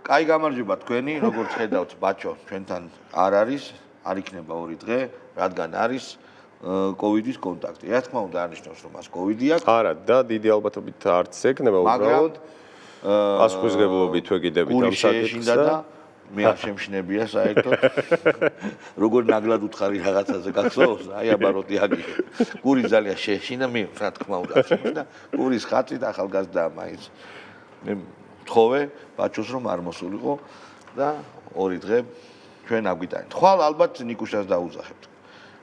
კაი გამარჯობა თქვენი, როგორც ხედავთ, ბაჩო, ჩვენთან არ არის, არ იქნება 2 დღე, რადგან არის კოვიდის კონტაქტი. რა თქმა უნდა, არნიშნავს, რომ მას კოვიდი აქვს. არა, და დიდი ალბათობით არც ექნება უბრალოდ პასუხისმგებლობით ვეკიდებით ამ საკითხს და მე არ შემშნებია საერთოდ. როგორ ნაგლად უთხარი რაღაცაზე გახსოვს, აი აბაროტი აგიხე. გური ძალიან შეეშინა, მე რა თქმა უნდა, შეეშინა. გურის ხატით ახალგაზრდაა მაინც. მე თხოვე ბაჩოს რომ არ მოსულიყო და 2 დღე ჩვენ აგვიტანეთ. ხვალ ალბათ ნიკუშას დაუძახებთ.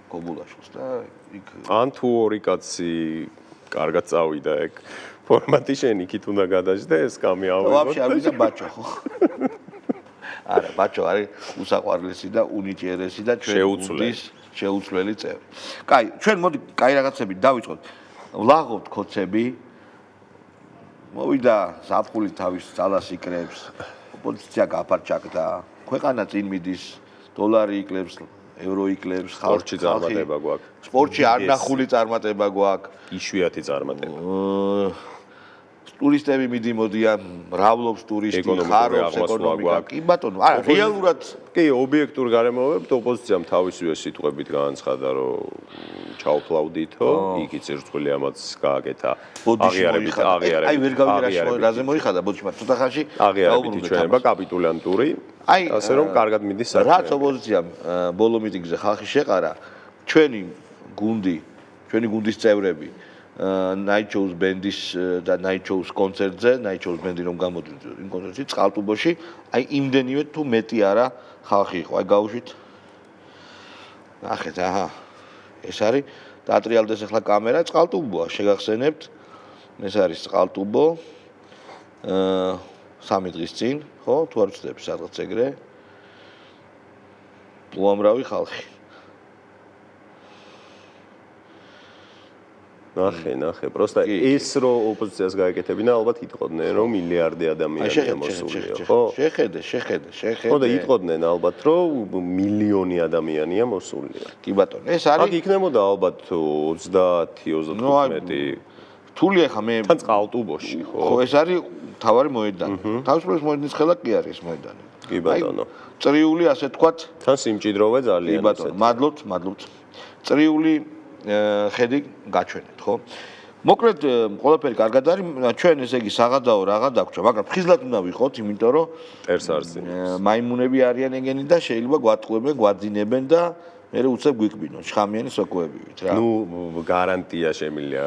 გოგულაშვილს და იქ ან თუ 2 კაცი კარგად წავიდა ეგ ფორმატი შენ იქით უნდა გადაждე ეს კამი ავიღო. ვაფშე არ ვიდა ბაჩო ხო? არა, ბაჩო არის უსაყვარლესი და უნიჭიერესი და ჩვენ გუნდის შეუცვლელი წევრი. კაი, ჩვენ მოდი კაი რაღაცებით დავიწყოთ. ვლაღობთ კოცები. მოვიდა ზაფხული თავის ძალას იკრებს. ოპოზიცია გაფარჩაკდა. ქვეყანა წინ მიდის, დოლარი იკლებს, ევრო იკლებს, ხალხი წარმატება გვაქვს. სპორტში არ ნახული წარმატება გვაქვს. იშვიათი წარმატება. ტურისტები მიდიმოდიან, მრავლობს ტურისტი, ხარობს ეკონომიკა. კი ბატონო, არა, რეალურად კი ობიექტურ გარემოებად ოპოზიციამ თავისივე სიტყვებით განაცხადა, რომ ჩაუფლავდითო, იქით წირწყვილი ამაც გააკეთა. აღიარებით. აი ვერ გავიგე რაზე მოიხადა, ბოდიში, მაგრამ ცოტა ხანში აღიარებით ჩვენება კაპიტულანტური. აი, ასე რომ კარგად მიდის საქმე. რაც ოპოზიციამ ბოლო მიტინგზე ხალხი შეყარა, ჩვენი გუნდის წევრები Night Shows ბენდის და Night Shows კონცერტზე, Night Shows ბენდი რომ გამოდიოდა იმ კონცერტში წყალტუბოში, აი იმდენივე თუ მეტი არა ხალხი იყო. აი გაუშვით. ნახეთ, აჰა. ეს არის დაატრიალდეს ახლა კამერა, წყალტუბოა, შეგახსენებთ. ეს არის წყალტუბო. 3 დღის წინ, ხო? თუ არ ვცდები სადღაც ეგრე. უამრავი ხალხი. ნახე, პროსტა ის რო ოპოზიციას გაეკეთებინა, ალბათ იტყოდნენ, რომ მილიარდი ადამიანი მოსულია, ხო? შეხედე. ხო და იტყოდნენ ალბათ, რომ მილიონი ადამიანია მოსულია. კი ბატონო, ეს არის. აქ იქნებოდა ალბათ 30-35. რთული ახლა მე თან წყალტუბოში, ხო? ხო, ეს არის თავარი მოედანი. თავისუფლების მოედნის ხელა კი არის ეს მოედანი. კი ბატონო. წრიული ასე თქვათ. თან სიმჭიდროვე ძალიან. კი ბატონო, მადლობთ. წრიული ხედი გაჩვენეთ, ხო? მოკლედ ყველაფერი კარგად არის, ჩვენ ესე იგი საღადაო რაღა დაგვრჩა, მაგრამ ფხიზლად უნდა ვიყოთ, იმიტომ რომ ტერს არ წინებს. მაიმუნები არიან ეგენი და შეიძლება გვატყუებენ, გვაძინებენ და მერე უცებ გვიკვბინონ, შხამიანი სოკოებივით რა. ნუ გარანტია შემიძლია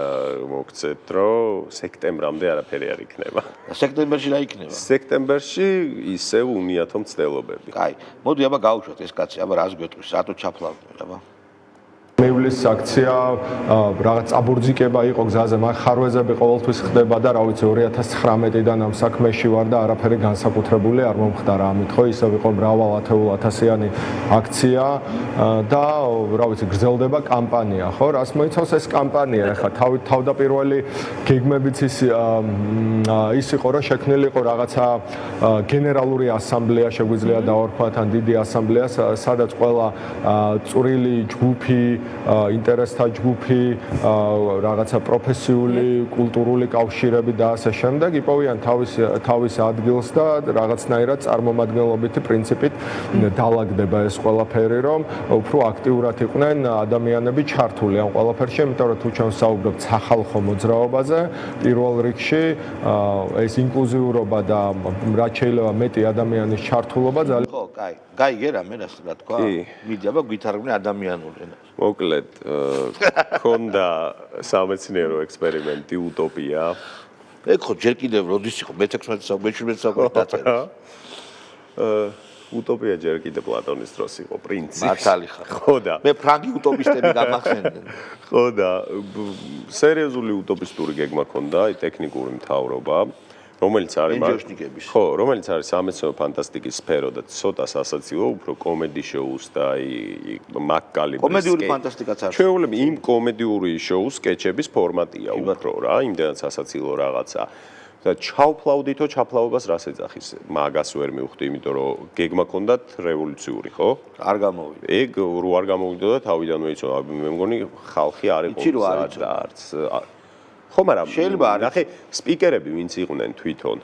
მოგცეთ, რომ სექტემბრამდე არაფერი არ იქნება. სექტემბერში რა იქნება? სექტემბერში ისევ უნიათო მცდელობები. კაი, მოდი აბა გავუშვათ ეს კაცი, აბა რას გვეტყვის, რატო ჩაფლავდნენ, აბა. მეულის აქცია რაღაც აბორძიკება იყო გზაზე, მაგრამ ხარვეზები ყოველთვის ხდება და რა ვიცი 2019-დან ამ საქმეში ვარ და არაფერი განსაკუთრებული არ მომხდარა ამით, ხო, ისევ იყო მრავალ ათეული აქცია და რა ვიცი გრძელდება კამპანია, ხო? რას მოიცავს ეს კამპანია? ახლა თავდაპირველი გეგმებიც ის იყო, რომ შექმნილი იყო რაღაცა გენერალური ასამბლეა, შეგვიძლია დავარქვათ ან დიდი ასამბლეა, სადაც ყველა წვრილი ჯგუფი ინტერესთა ჯგუფი, რაღაცა პროფესიული, კულტურული კავშირები და ასე შემდეგ იპოვიან თავის ადგილს და რაღაცნაირად წარმომადგენლობითი პრინციპით დაალაგდება ეს ყველაფერი, რომ უფრო აქტიურად იყვნენ ადამიანები ჩართული ამ ყველაფერში, იმიტომ რომ თუ ჩვენ საუბრობთ სახალხო მოძრაობაზე, პირველ რიგში ეს ინკლუზიურობა და რაც შეიძლება მეტი ადამიანის ჩართულობა ძალიან ხო, კაი. გაიგე რა მე რა თქვა? მიდი აბა გვითარგმნე ადამიანურ ენას. მოკლედ, ქონდა სამეცნიერო ექსპერიმენტი უტოპია. ეგ ხო ჯერ კიდევ როდის იყო? მე-16 საუკუნეში დაწერა. უტოპია ჯერ კიდევ პლატონის დროს იყო პრინციპი. მართალი ხარ. ხო და მე ფრანგი უტოპისტები გამახსენდნენ. ხო და სერიოზული უტოპისტური გეგმა ქონდა, ტექნიკური მთავრობა. რომელიც არის ხო, რომელიც არის სამეცნიერო ფანტასტიკის სფერო და ცოტა სასაცილო, უფრო კომედი შოუს და მაგ კალიბრის კომედიური ფანტასტიკაც არის. ჩვეულებრივ იმ კომედიური შოუს სკეჩების ფორმატია უფრო რა, იმდენად სასაცილო რაღაცა. და ჩაფლავობას რას ეძახის? მაგას ვერ მივხვდი, იმიტომ რომ გეგმა ქონდათ რევოლუციური, ხო? არ გამოვიდა. ეგ რო არ გამოვიდოდა თავიდანვე იცოდა, მე მგონი ხალხი არ იყო და არც ხო, მაგრამ შეიძლება არის. ნახე, სპიკერები ვინც იყვნენ თვითონ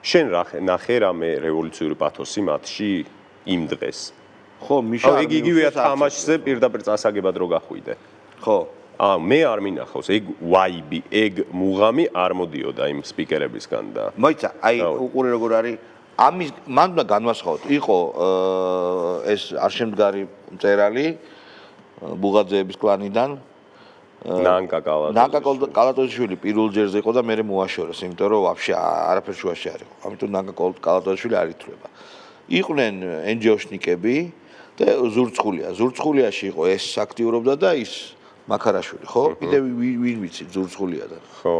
შენ ნახე რამე რევოლუციური პათოსი მათში იმ დღეს. ხო, მიშა. ეგ იგივეა თამაშზე პირდაპირ წასაგებად რო გახვიდე. ხო. მე არ მინახავს, ეგ ვაიბი, ეგ მუღამი არ მოდიოდა იმ სპიკერებისგან და. მოიცა, აი უყურე როგორ არის ამის მან უნდა განვასხვაოთ. იყო ეს არშემდგარი მწერალი ბუღაძეების კლანიდან ნანკა კალატოზიშვილი პირველ ჯერზე იყო და მე მოაშორეს, იმიტომ რომ ვაფშე არაფერ შუაში არ იყო. ამიტომ ნანკა კალატოზიშვილი არ ითვლება. იყვნენ NGO-შნიკები და ზურცხულიაში იყო ეს აქტიურობდა და ის მაქარაშვილი, ხო? კიდევ ვინ ვიცი ზურცხულია და. ხო.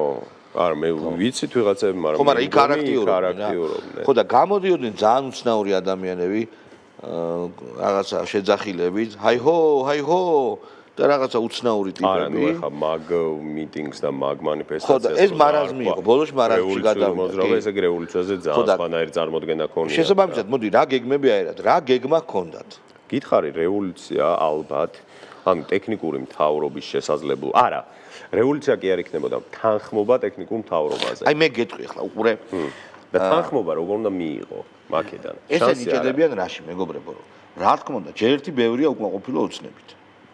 არ მე ვიცით ვიღაცები, მაგრამ ხო, მაგრამ იქ არაქტიურობდნენ. ხო და გამოდიოდნენ ძალიან უცნაური ადამიანები, რაღაცა შეძახილებით, ჰაი-ჰო და რაღაცა უცნაური ტიპები. არა, ნუ ეხა მაგ მიტინგს და მაგ მანიფესტაციას. ხო და ეს მარაზმი იყო, ბოლოს მარაზმში გადავიდა. მოძრაობა ესე რევოლუციაზე ძალიან სხვანაირი წარმოდგენა ქონია. შესაბამისად, მოდი რა გეგმები აერათ, რა გეგმა ჰქონდათ? გითხარი რევოლუცია ალბათ ანუ ტექნიკური მთავრობის შესაძლებლობა. არა, რევოლუცია კი არ იქნებოდა თანხმობა ტექნიკურ მთავრობაზე. აი მე გეტყვი ახლა უყურე. და თანხმობა როგორ უნდა მიიღო მაკედან? ესენი იჭედებიან რაში, მეგობრებო, რომ რა თქმა უნდა, ჯერ ერთი ბევრია უკმაყოფილო ოცნებით.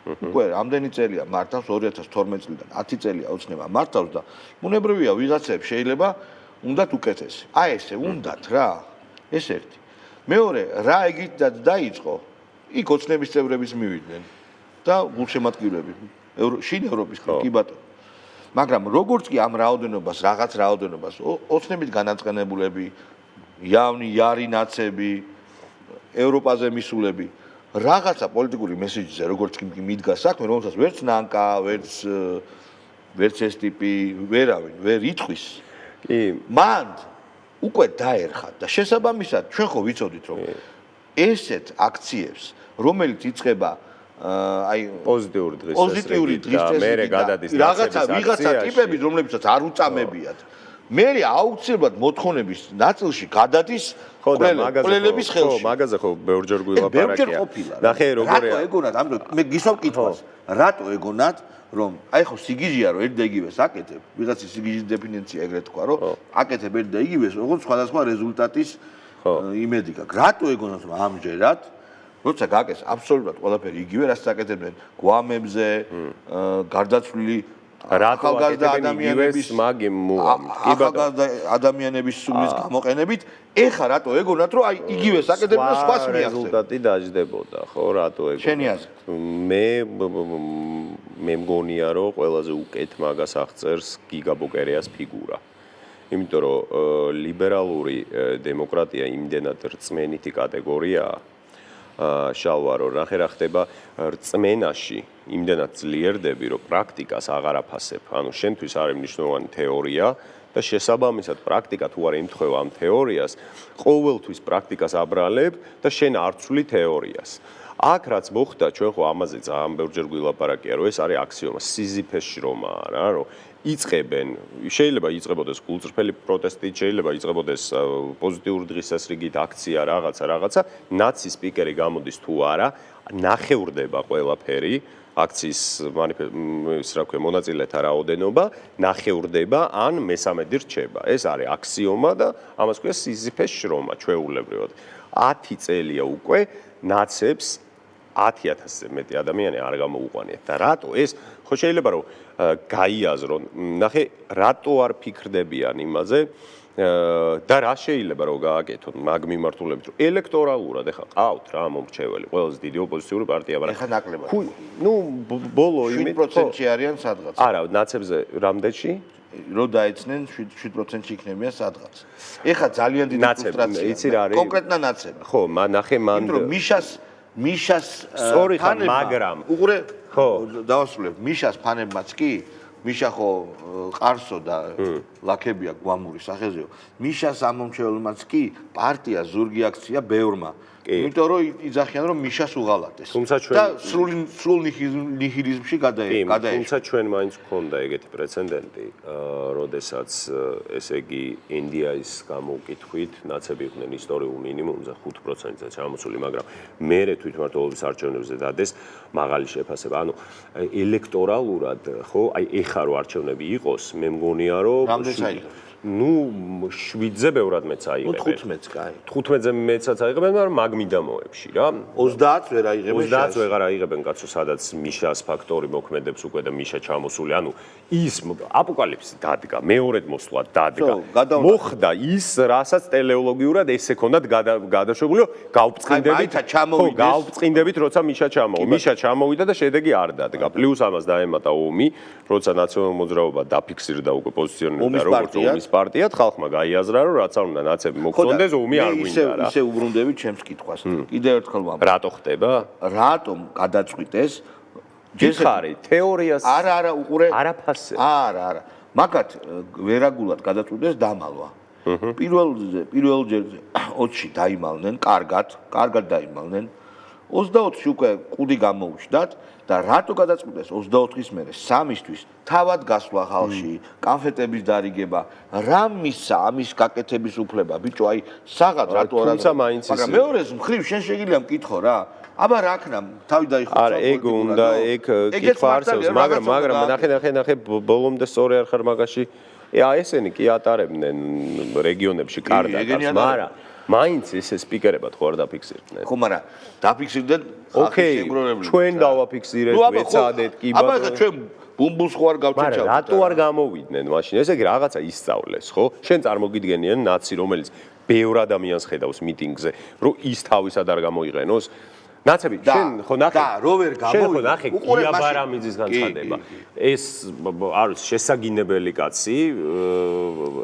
უკვე რამდენი წელია მართავს 2012 წლიდან 10 წელია ოცნება მართავს და უნებრივია ვიღაცებს შეიძლება უნდათ უკეთესი. აი ესე უნდათ რა. ეს ერთი. მეორე, რა ეგითაც დაიწყო, იქ ოცნების წევრების მივიდნენ და გულშემატკივრები. შინ ევროპის კი ბატონო. მაგრამ როგორც კი ამ რაოდენობას, რაღაც რაოდენობას ოცნებით განაწყენებულები, იავნი იარი ნაცები, ევროპაზე მისულები რაღაცა პოლიტიკური მესეჯზე როგორც კი მიდგა საქმე, რომელსაც ვერც ნანკა, ვერც ეს ტიპი ვერავინ ვერ იტყვის. კი, მან უკვე დაერხა და შესაბამისად ჩვენ ხო ვიცოდით რომ ესეთ აქციებს, რომელიც იწყება აი პოზიტიური დღის და მე გადადის რაღაცა ვიღაცა ტიპები რომლებსაც არ უწამებიათ. მე აუცილებლად მოთხოვნების ნაწილში გადადის ყველების ხელში. ხო, მაგაზე ხო ბევრჯერ გვილაპარაკია. ნახე როგორია. რატო ეგონათ, ამიტომ მე გისვამ კითხვას. რატო ეგონათ, რომ აი ხო სიგიჟია რომ ერთ და იგივეს აკეთებ, ვიღაცის სიგიჟის დეფინიცია ეგრეთ თქვა, რომ აკეთებ ერთ და იგივეს, როგორც სხვადასხვა რეზულტატის იმედი გაქვს. რატო ეგონათ, რომ ამჯერად როცა გაკეთეს აბსოლუტურად ყველაფერი იგივე, რასაც აკეთებდნენ გვამებზე, გარდაცვლილი ახალგაზრდა ადამიანების ადამიანების სულის გამოყენებით, ეხა რატო ეგონათ, რომ აი იგივეს აკეთებდნენ და სხვას მიაღწევს. რეზულტატი დაждდებოდა, ხო, რატო ეგონათ? შენი აზრით. მე მგონია, რომ ყველაზე უკეთ მაგას აღწერს გიგა ბოკერეას ფიგურა. იმიტომ რომ ლიბერალური დემოკრატია იმდენად რწმენითი კატეგორიაა. შალვარო ნახე რა ხდება რწმენაში იმდენად ძლიერდები რომ პრაქტიკას აღარ აფასებ. ანუ შენთვის არის მნიშვნელოვანი თეორია და შესაბამისად პრაქტიკა თუ არ ემთხვევა ამ თეორიას, ყოველთვის პრაქტიკას აბრალებ და შენ არ ცვლი თეორიას. აქ რაც მოხდა, ჩვენ ხო ამაზე ძალიან ბევრჯერ გვილაპარაკია, რომ ეს არის აქსიომა, სიზიფეს შრომაა რა, რომ იწყებენ, შეიძლება იწყებოდეს გულწრფელი პროტესტი, შეიძლება იწყებოდეს პოზიტიური დღესასრიგით აქცია, რაღაცა, ნაცი სპიკერი გამოდის თუ არა, ნახევრდება ყველაფერი, აქციის მონაწილეთა რაოდენობა, ნახევრდება ან მესამედი რჩება. ეს არის აქსიომა და ამას ქვია სიზიფეს შრომა ჩვეულებრივად. 10 წელია უკვე ნაცებს 10,000-ზე მეტი ადამიანი არ გამოუყვანიათ და რატო ეს ხო შეიძლება რომ გაიაზრონ ნახე რატო არ ფიქრდებიან იმაზე და რა შეიძლება რომ გააკეთონ მაგ მიმართულებით რომ ელექტორალურად ეხა ყავთ რა მომრჩეველი ყველაზე დიდი ოპოზიციური პარტია მაგრამ ეხა ნაკლებად ნუ ბოლო იმით 7%-ში არიან სადღაც არა ნაცებზე რამდენში რო დაეცნენ 7%-ში იქნებიან სადღაც ეხა ძალიან დიდი ფრუსტრაცია კონკრეტნა ნაცები ხო ნახე მან იმიტომ რომ მიშას სწორი ხან მაგრამ უყურე ხო დავასრულებ მიშას ფანებმაც კი მიშა ხო ყარსო და ლაქებია გვამური სახეზეო მიშას ამომრჩეველმაც კი პარტია ზურგი აქცია ბევრმა იმიტომ რომ იძახიან რომ მიშას უღალატეს და სრულ ნიჰილიზმში გადაეშვა თუმცა ჩვენ მაინც გვქონდა ეგეთი პრეცედენტი როდესაც ესე იგი ინდიის გამოვკითხვით ნაცები იყვნენ ისტორიულ მინიმუმზე 5%-ზე ჩამოსული მაგრამ მერე თვითმმართველობის არჩევნებზე დადეს მაღალი შეფასება ანუ ელექტორალურად ხო აი ეხა რო არჩევნები იყოს მე მგონია რომ ნუ 7-ზე ბევრად მეც აიღებენ. 15-ს კაი. 15-ზე მეცაც აიღებენ, მაგრამ მაგ მიდამოებში რა. 30-ს ვერ აიღებენ. 30-ს ვეღარ აიღებენ კაცო, სადაც მიშას ფაქტორი მოქმედებს უკვე და მიშა ჩამოსული. ანუ ის აპოკალიფსი დადგა, მეორედ მოსვლა დადგა. მოხდა ის, რასაც ტელეოლოგიურად ესე ქონდათ გადაშვებული, გავბრწყინდებით. ხო, გავბრწყინდებით, როცა მიშა ჩამოვიდა. მიშა ჩამოვიდა და შედეგი არ დადგა. პლუს ამას დაემატა ომი, როცა ნაციონალურ მოძრაობა დაფიქსირდა უკვე პოზიციონირდა როგორც ომის პარტიად, ხალხმა გაიაზრა, რომ რაც არ უნდა ნაცები მოგწონდეს, ომი არ გვინდა რა. ისე უბრუნდები ჩემს კითხვას. კიდევ ერთხელ ვამბობ. რატო ხდება? რატომ გადაწყვიტეს? ჯიხარი, თეორიას. არა, უყურე. არაფასე. არა. მაგათ ვერაგულად გადაწყვიტეს დამალვა. პირველ ჯერზე 20-ში დაიმალნენ, კარგად დაიმალნენ. 24-ში უკვე კუდი გამოუჩნდათ და რატო გადაწყვიტეს 24-ის მერე 3-ისთვის თავად გასვლა ხალხში, კანფეტების დარიგება, რა მისცა ამის გაკეთების უფლება, ბიჭო, აი საღად რატო არა. მაგრამ მეორეს მხრივ შენ შეგიძლია მკითხო რა. აბა რა ქნა, თავი დაიხო. არა, ეგ უნდა, ეგ კითხვა არსებობს, მაგრამ ნახე ბოლომდე სწორი არ ხარ მაგაში. ესენი კი ატარებდნენ რეგიონებში კარდაკს, მაგრამ მაინც ესე სპიკერებად ხო არ დაფიქსირდნენ. ხო, მაგრამ დაფიქსირდნენ ხალხის შეგროვებული. ჩვენ დავაფიქსირეთ, ვეცადეთ კი აბა ჩვენ ბუმბულს ხო არ გავჩერჩავთ. მაგრამ რატო არ გამოვიდნენ მაშინ? ესე იგი რაღაცა ისწავლეს, ხო? შენ წარმოგიდგენიან ნაცი, რომელიც ბევრ ადამიანს ხედავს მიტინგზე, რომ ის თავისად არ გამოიყენოს. ნაცები, შენ ხო ნახე. და რო ვერ გამოვიდა. შენ ხო ნახე გია ბარამიძის განცხადება. ეს არის შესაგინებელი კაცი,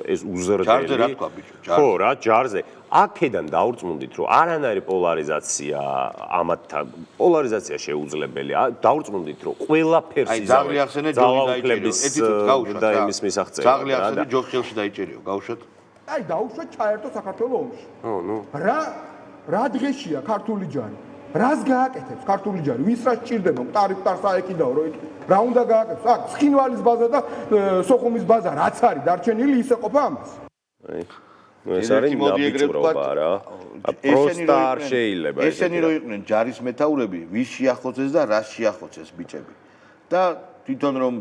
ეს უზრდელი. ჯარზე რა თქვა ბიჭო? ხო რა, ჯარზე. აქედან დაურწმუნდით, რომ არანაირი პოლარიზაცია ამათთან პოლარიზაცია შეუძლებელია. დაურწმუნდით, რომ ყველაფერს იზავებს. აი ძაღლი ახსენე ჯოხი დაიჭერიო. ეთით გავუშვათ. და იმის მისაღწევად. ძაღლი ახსენე ჯოხი ხელში დაიჭერიო. გავუშვათ. აი დაუშვათ ჩაერთო საქართველოს ომში. ნუ. რა დღეშია ქართული ჯარი? რას გააკეთებს ქართული ჯარი? ვის რა სჭირდება? მტარ საეკიდაო რო იტყვი. რა უნდა გააკეთოს? აქ ცხინვალის ბაზა და სოხუმის ბაზა რაც არის დარჩენილი ისე ყოფა ამას. ნუ ეს არის ნაბიჯურობა რა. პროსტა არ შეიძლება ეს. ესენი რო იყვნენ ჯარის მეთაურები, ვის შეახოცეს და რას შეახოცეს ბიჭები. და თვითონ რომ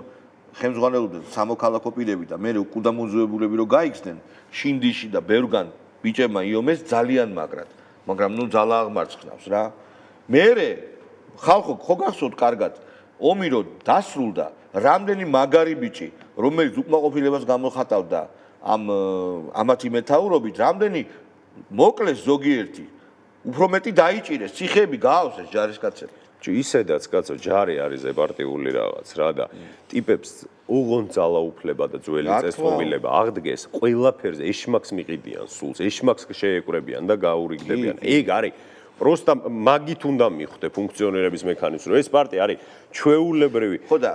ხელმძღვანელობდნენ სამოქალაქო პირები და მე უკუდამოზუებულები რო გაიქცნენ შინდიში და ბევრგან ბიჭებმა იომეს ძალიან მაგრამ ნუ ძალა აღმარცხნავს რა. მერე ხალხო ხო გახსოვთ კარგად ომი რო დასრულდა, რამდენი მაგარი ბიჭი, რომელიც უკმაყოფილებას გამოხატავდა ამათი მეთაურობით, რამდენი მოკლეს ზოგიერთი, უფრო მეტი დაიჭირეს, ციხეები გაავსეს ჯარისკაცები. ისედაც კაცო ჯარი არის ეპარტიული რაღაც რა და ტიპებს უღონ ძალაუფლება და ძველი წესრიგილება აღდგეს ყველაფერზე ეშმაკს მიყიდიან სულს, ეშმაკს შეეკვრებიან და გაურიგდებიან. ეგ არის პროსტა მაგით უნდა მიხვდე ფუნქციონირების მექანიზმი, რომ ეს პარტია არის ჩვეულებრივი. ხო და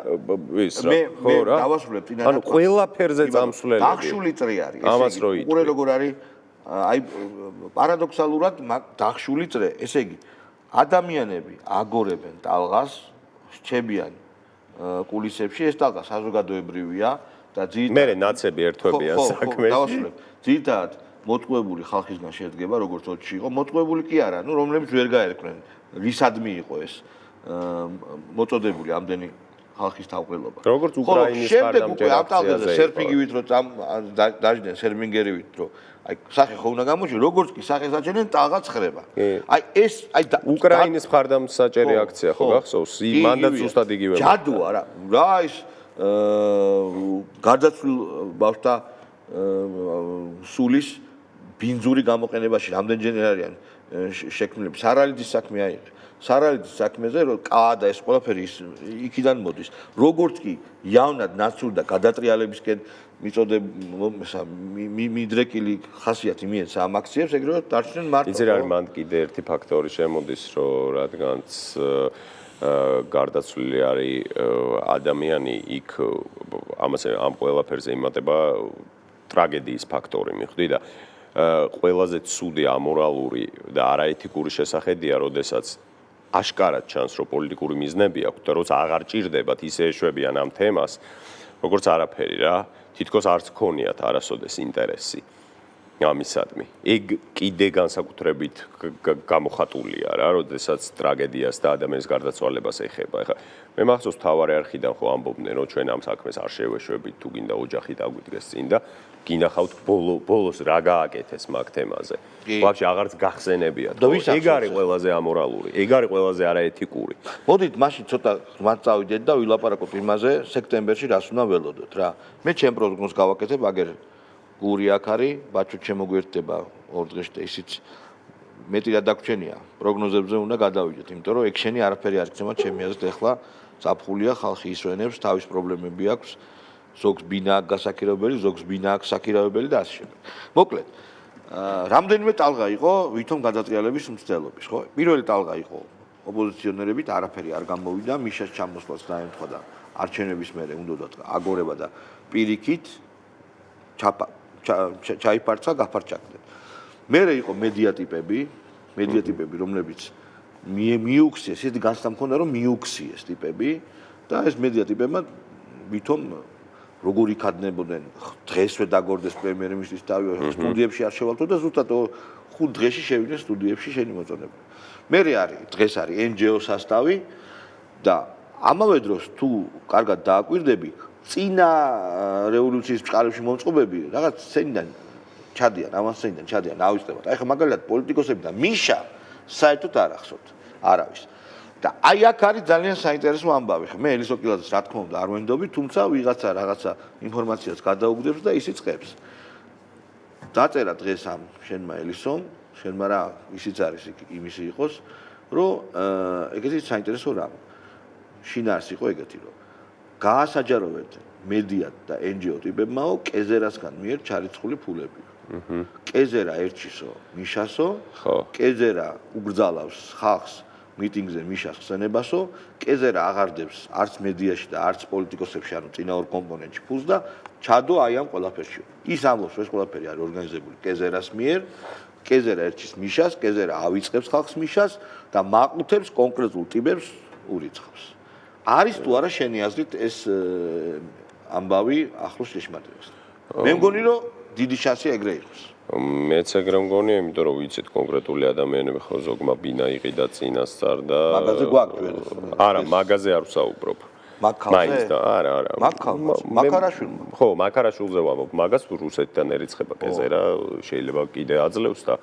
ის რა, ხო რა. დავასრულებ წინასწარ. ანუ ყველაფერზე წამსვლელები. დახშული წრე არის. ამას რო იტყვი. უყურე როგორ არის აი პარადოქსალურად დახშული წრე, ესე იგი ადამიანები აგორებენ ტალღას, რჩებიან კულისებში, ეს ტალღა საზოგადოებრივია და მერე ნაცები ერთვებიან საქმეში. დავასრულებ. ძირითადად მოტყუებული ხალხისგან შედგება, როგორც 20-ში იყო. მოტყუებული კი არა, ნუ რომლებიც ვერ გაერკვნენ, რისადმი იყო ეს მოწოდებული ამდენი ხალხის თავყრილობა. როგორც უკრაინის პარლამენტზე ამ ტალღაზე სერფინგივით რო დაждდნენ სერმინგერივით რო აი სახე ხო უნდა გამოჩი, როგორც კი სახეს აჩენენ ტალღაც ხრება. აი ეს აი უკრაინის მხარდამსაჭერი აქცია ხო გახსოვს? მანდატ ზუსტად იგივე. ჯადოა რა ის გარდაცვლილ ბავშვთა სულის ბინძური გამოყენებაში რამდენჯერ არიან შექმნილები. სარალიძის საქმე აიღე. სარალიძის საქმეზე რომ კადა ეს ყველაფერი იქიდან მოდის. როგორც კი იავნად ნაცური და გადატრიალებისკენ მიდრეკილი ხასიათი მიეცა ამ აქციებს, ეგრევე დარჩნენ მარტო. იცი რა არის მანდ კიდე ერთი ფაქტორი შემოდის, რომ რადგანაც გარდაცვლილი არის ადამიანი იქ ამ ყველაფერზე იმატება ტრაგედიის ფაქტორი მიხვდი და ყველაზე ცუდი ამორალური და არაეთიკური შესახედია, როდესაც აშკარად ჩანს, რომ პოლიტიკური მიზნები აქვს და როცა აღარ ჭირდებათ ისე ეშვებიან ამ თემას, როგორც არაფერი რა, თითქოს არც ქონიათ არასოდეს ინტერესი. ამისადმი. ეგ კიდე განსაკუთრებით გამოხატულია რა, როდესაც ტრაგედიას და ადამიანის გარდაცვალებას ეხება. ეხლა მე მახსოვს თავარი არხიდან ხო ამბობდნენ, რომ ჩვენ ამ საქმეს არ შევეშვებით, თუ გინდა ოჯახი დაგვიდგეს წინ და გინახავთ ბოლოს რა გააკეთეს მაგ თემაზე. ვაფშე აღარც გახსენებიათ. ეგ არის ყველაზე ამორალური, ეგ არის ყველაზე არაეთიკური. მოდით მაშინ ცოტა მათ წავიდეთ და ვილაპარაკოთ იმაზე, სექტემბერში რას უნდა ველოდოთ რა. მე ჩემ პროგნოზს გავაკეთებ, აგერ გური აქ არის, ბაჩო შემოგვერდება 2 დღეში და ისიც მეტი რა დაგვრჩენია, პროგნოზებზე უნდა გადავიდეთ, იმიტომ რომ ეგ შენი არაფერი არ იქნება ჩემი აზრით ახლა ზაფხულია, ხალხი ისვენებს, თავის პრობლემები აქვს, ზოგს ბინა აქვს გასაქირავებელი, ზოგს ბინა აქვს საქირავებელი და ასე შემდეგ. მოკლედ, რამდენიმე ტალღა იყო ვითომ გადატრიალების მცდელობის, ხო? პირველი ტალღა იყო ოპოზიციონერებით, არაფერი არ გამოვიდა, მიშას ჩამოსვლას დაემთხვა და არჩევნების მერე უნდათ აგორება და პირიქით ჩაიფარცა, გაფარჩაკდნენ. მერე იყო მედია ტიპები, რომლებიც მიუქციეს, ისეთი განცდა მქონდა, რომ მიუქციეს ტიპები და ეს მედია ტიპებმა ვითომ როგორ იქადნებოდნენ, დღესვე დაგორდეს პრემიერ-მინისტრის თავი, სტუდიებში არ შევალთო და ზუსტად 5 დღეში შევიდნენ სტუდიებში შენი მოწონებული. მერე არის, დღეს არის NGO სასტავი და ამავე დროს თუ კარგად დააკვირდები, წინა რევოლუციის წყარებში მომწყობები რაღაც სცენიდან ჩადიან, ავიწყდებათ. აი ხა მაგალითად პოლიტიკოსები და მიშა საერთოდ არ ახსოვთ არავის. და აი აქ არის ძალიან საინტერესო ამბავი. მე ელისოკილაძეს რა თქმა უნდა არ ვენდობი, თუმცა ვიღაცა რაღაცა ინფორმაციას გადაუგდებს და ისიც ყებს. დაწერა დღეს ამ შენმა ელისომ, შენმა რა ისიც არის იმისი იყოს, რომ ეგეთი საინტერესო რამ. შინაარსი იყო ეგეთი, რომ გაასაჯაროვეთ მედია და NGO ტიპებმაო კეზერასგან მიერ ჩარიცხული ფულები. კეზერა ერჩისო, მიშასო, კეზერა უგრძალავს ხალხს მიტინგზე მიშას ხსენებასო, კეზერა აღარდებს არც მედიაში და არც პოლიტიკოსებში, ანუ წინა ორ კომპონენტში ფულს და ჩადო აი ამ ყველაფერში. ის ამბობს, ეს ყველაფერი არის ორგანიზებული კეზერას მიერ, კეზერა ერჩის მიშას, კეზერა ავიწყებს ხალხს მიშას და მაყუთებს კონკრეტულ ტიპებს ურიცხავს. არის თუ არა შენი აზრით ეს ამბავი ახლოს ჭეშმარიტებას? მე მგონი რომ დიდი შანსია ეგრე იყოს. მეც ეგრე მგონია, იმიტომ რომ ვიცით კონკრეტული ადამიანები ხო ზოგმა ბინა იყიდა წინასწარ და მაგაზე გვაქვს. არა, მაგაზე არ ვსაუბრობ. მაინც და არა. მაკარაშვილმა. ხო, მაკარაშვილზე ვამბობ, მაგას რუსეთიდან ერიცხება კეზერა, შეიძლება კიდე აძლევს და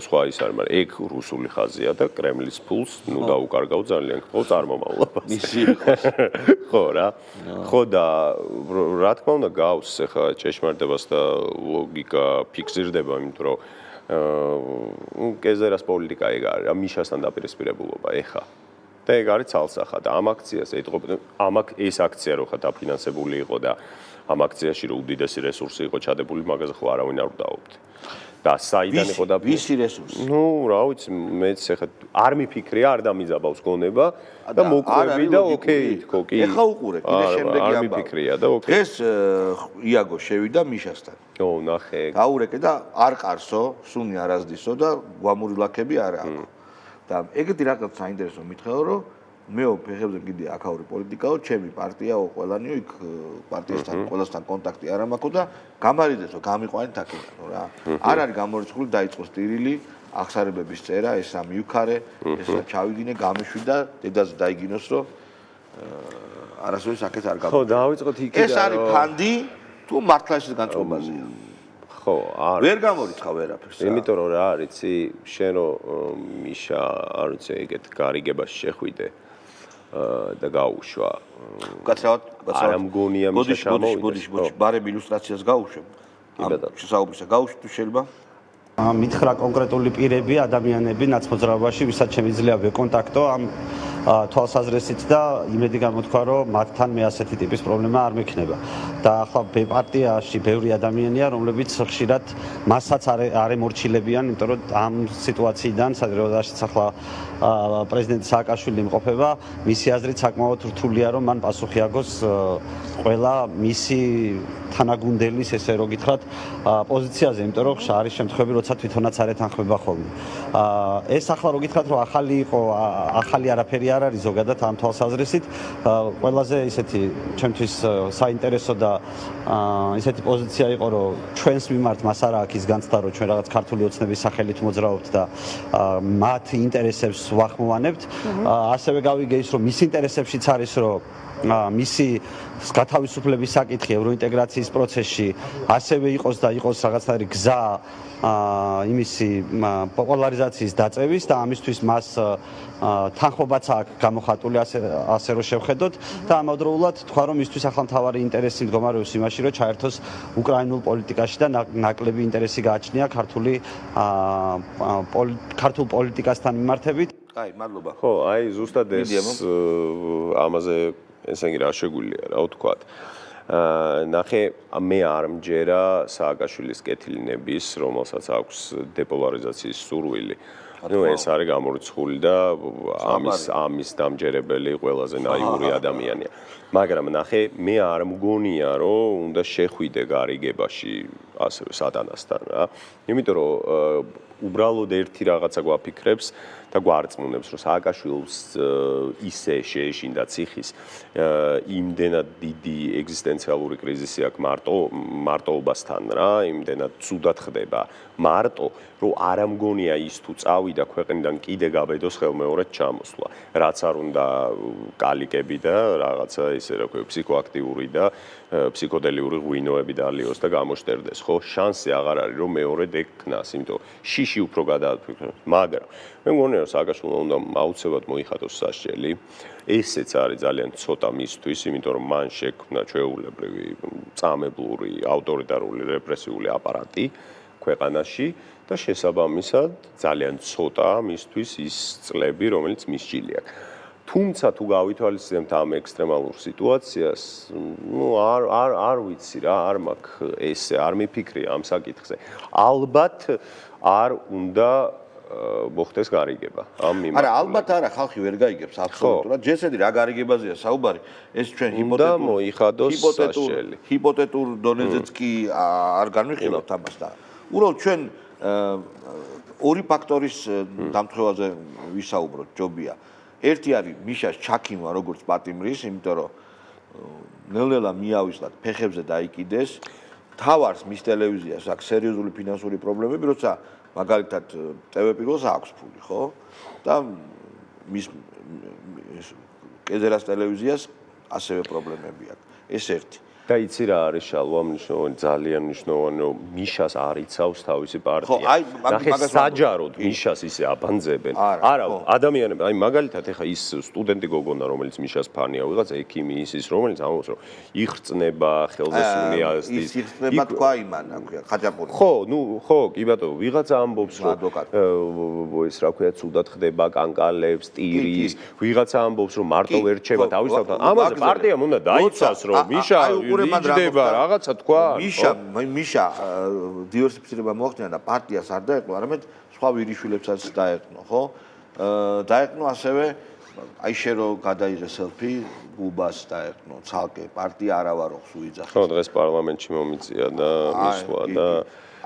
სხვა ის არ, მაგრამ ეგ რუსული ხაზია და კრემლის ფულს ნუ დაუკარგავ ძალიან ხო წარმომავლობას. ისი იყოს. ხო რა. ხო და რა თქმა უნდა გავს ახლა ჭეშმარიტებას და ლოგიკა ფიქსირდება, იმიტომ რომ კეზერას პოლიტიკა ეგ არის, მიშასთან დაპირისპირებულობა ეხა. და ეგ არის ცალსახად. ამ აქციას ეტყობენ, ეს აქცია რო ხა დაფინანსებული იყო და ამ აქციაში რო უდიდესი რესურსი იყო ჩადებული, მაგაზე ხო არავინ არ ვდაობთ. და საიდან იყო და ვისი რესურსი? ნუ რა ვიცი, მეც ახლა არ მიფიქრია, არ დამიზაბავს გონება და მოკვები და ოკეი თქო, კი. ეხა უყურე, კიდე შემდეგი არ ამბავი. მიფიქრია და ოკეი. დღეს იაგო შევიდა მიშასთან. ო, ნახე. გაურეკე და არ ყარსო, სუნი არაზდისო და გვამური ლაქები არ აქვს. და ეგეთი რაღაც საინტერესო მითხეო, რომ მეო ფეხებზე კიდე აქაური პოლიტიკაო, ჩემი პარტიაო, ყველანიო იქ პარტიასთან ყველასთან კონტაქტი არ მაქვს და გამარიდესო, გამიყვანეთ აქედანო რა. არ არის გამორიცხული, დაიწყოს ტირილი, აღსარებების წერა, ესა მივქარე, ესა ჩავიდინე, გამიშვი და დედაზე დაიგინოს, რომ არასოდეს აქეთ არ ხო, დავიწყოთ იქიდან. ეს არის ფანდი თუ მართლა ეს განწყობაზეა? ხო, არ ვერ გამორიცხავ ვერაფერს. იმიტომ რომ რა არიცი, შენ რო მიშა არ ვიცი ეგეთ გარიგებას შეხვიდე და გაუშვა. კაცრავად, არა მგონია მიშა ჩამოვიდეს. ბოდიში, ბარემ ილუსტრაციას გაუშვებ. შესაუბრისა გაუშვით თუ შეიძლება? მითხრა კონკრეტული პირები, ადამიანები ნაცმოძრაობაში, ვისაც შემიძლია ვეკონტაქტო ამ თვალსაზრისით და იმედი გამოთქვა, რომ მათთან მე ასეთი ტიპის პრობლემა არ მექნება. და ახლა პარტიაში ბევრი ადამიანია, რომლებიც ხშირად მასაც არ ემორჩილებიან, იმიტომ რომ ამ სიტუაციიდან, სადაც ახლა პრეზიდენტ სააკაშვილი იმყოფება, მისი აზრით საკმაოდ რთულია, რომ მან პასუხი აგოს ყველა მისი თანაგუნდელის, ესე რომ გითხრათ, პოზიციაზე, იმიტომ რომ არის შემთხვევები, როცა თვითონაც არ ეთანხმება ხოლმე. ეს ახლა რო გითხრათ, რომ ახალი იყო, ახალი არაფერი არ არის ზოგადად ამ თვალსაზრისით. ყველაზე ისეთი ჩემთვის საინტერესო და ისეთი პოზიცია იყო, რომ ჩვენს მიმართ მას არ აქვს ის განცდა, რომ ჩვენ რაღაც ქართული ოცნების სახელით მოძრაობთ და მათ ინტერესებს ვახმოვანებთ. ასევე გავიგე ის, რომ მის ინტერესებშიც არის, რომ მისი გათავისუფლების საკითხი ევროინტეგრაციის პროცესში ასევე იყოს და იყოს რაღაცნაირი გზა იმისი პოპულარიზაციის დაწევის და ამისთვის მას თანხმობაც აქვს გამოხატული ასე რომ შევხედოთ და ამავდროულად თქვა რომ მისთვის ახლა მთავარი ინტერესი მდგომარეობს იმაში რომ ჩაერთოს უკრაინულ პოლიტიკაში და ნაკლები ინტერესი გააჩნია ქართულ პოლიტიკასთან მიმართებით. აი, მადლობა. ხო, აი ზუსტად ეს ამაზე ესე იგი რა შეგვიძლია რა ვთქვათ. ნახე, მე არ მჯერა სააკაშვილის კეთილინების, რომელსაც აქვს დეპოლარიზაციის სურვილი. ნუ ეს არის გამორიცხული და ამის დამჯერებელი ყველაზე ნაიური ადამიანია. მაგრამ ნახე, მე არ მგონია, რომ უნდა შეხვიდე გარიგებაში ასევე სატანასთან რა. იმიტომ რომ უბრალოდ ერთი რაღაცა გვაფიქრებს და გვარწმუნებს, რომ სააკაშვილს ისე შეეშინდა ციხის იმდენად დიდი ეგზისტენციალური კრიზისი აქვს მარტოობასთან რა, იმდენად ცუდად ხდება მარტო, რომ არ ამგონია ის თუ წავიდა ქვეყნიდან კიდე გაბედოს ხელმეორედ ჩამოსვლა, რაც არ უნდა კალიკები და რაღაცა ისე რა ქვია ფსიქოაქტიური და ფსიქოდელიური ღვინოები დალიოს და გამოშტერდეს, ხო? შანსი აღარ არის რომ მეორედ ეკნას, იმიტომ შიში უფრო გადააფიქროს, მაგრამ მე მგონია რომ სააკაშვილმა უნდა აუცილებლად მოიხადოს სასჯელი. ესეც არის ძალიან ცოტა მისთვის, იმიტომ რომ მან შექმნა ჩვეულებრივი წამებლური, ავტორიტარული, რეპრესიული აპარატი ქვეყანაში და შესაბამისად ძალიან ცოტა მისთვის ის წლები, რომელიც მისჯილი აქვს. თუმცა თუ გავითვალისწინებთ ამ ექსტრემალურ სიტუაციას, ნუ არ ვიცი რა, არ მაქვს ესე, არ მიფიქრია ამ საკითხზე. ალბათ არ უნდა მოხდეს გარიგება ამ მიმართ. არა, ალბათ არა, ხალხი ვერ გაიგებს აბსოლუტურად. ჯესედი რა გარიგებაზეა საუბარი, ეს ჩვენ ჰიპოთეტურ დონეზეც კი არ განვიხილავთ ამას და უბრალოდ ჩვენ ორი ფაქტორის დამთხევაზე ვისაუბროთ ჯობია. ერთი არის მიშას ჩაქიმვა როგორც პატიმრის, იმიტომ რომ ნელ-ნელა მიავისლათ ფეხებზე დაიკიდეს. თავარს მის ტელევიზიას აქვს სერიოზული ფინანსური პრობლემები, როცა მაგალითად TV პირველს აქვს ფული, ხო? და მის კეზერას ტელევიზიას ასევე პრობლემები აქვს. ეს ერთი. და იცი რა არის შალვა მნიშვნელოვანი, ძალიან მნიშვნელოვანი, რომ მიშას არ იცავს თავისი პარტია. ნახე, საჯაროდ მიშას ისე აბანძებენ. არა, ადამიანები, აი მაგალითად ეხა ის სტუდენტი გოგონა, რომელიც მიშას ფანია, ვიღაც ექიმი ის რომელიც ამბობს, რომ იხრწნება, ხელზე სუნია ის იხრწნება თქვა იმან, აქვია, ხაჭაპური. ხო, ნუ ხო, კი ბატონო, ვიღაც ამბობს, რომ ეს რა ქვია, ცუდად ხდება, კანკალებს, ტირის, ვიღაც ამბობს, რომ მარტო ვერ რჩება თავისთავად. ამაზე პარტიამ უნდა დაიცავს, რომ მიშა იჯდება რაღაცა თქვა. მიშა დივერსიფიცირება მოახდინა და პარტიას არ დაეყო, არამედ სხვა ვირიშვილებსაც დაეყო, ხო? დაეყო ასევე აი შერო გადაიღე სელფი, ბუბას დაეყო, ცალკე პარტია არა ვარო სუიძახის. ხო, დღეს პარლამენტში მომიწია და მისვლა და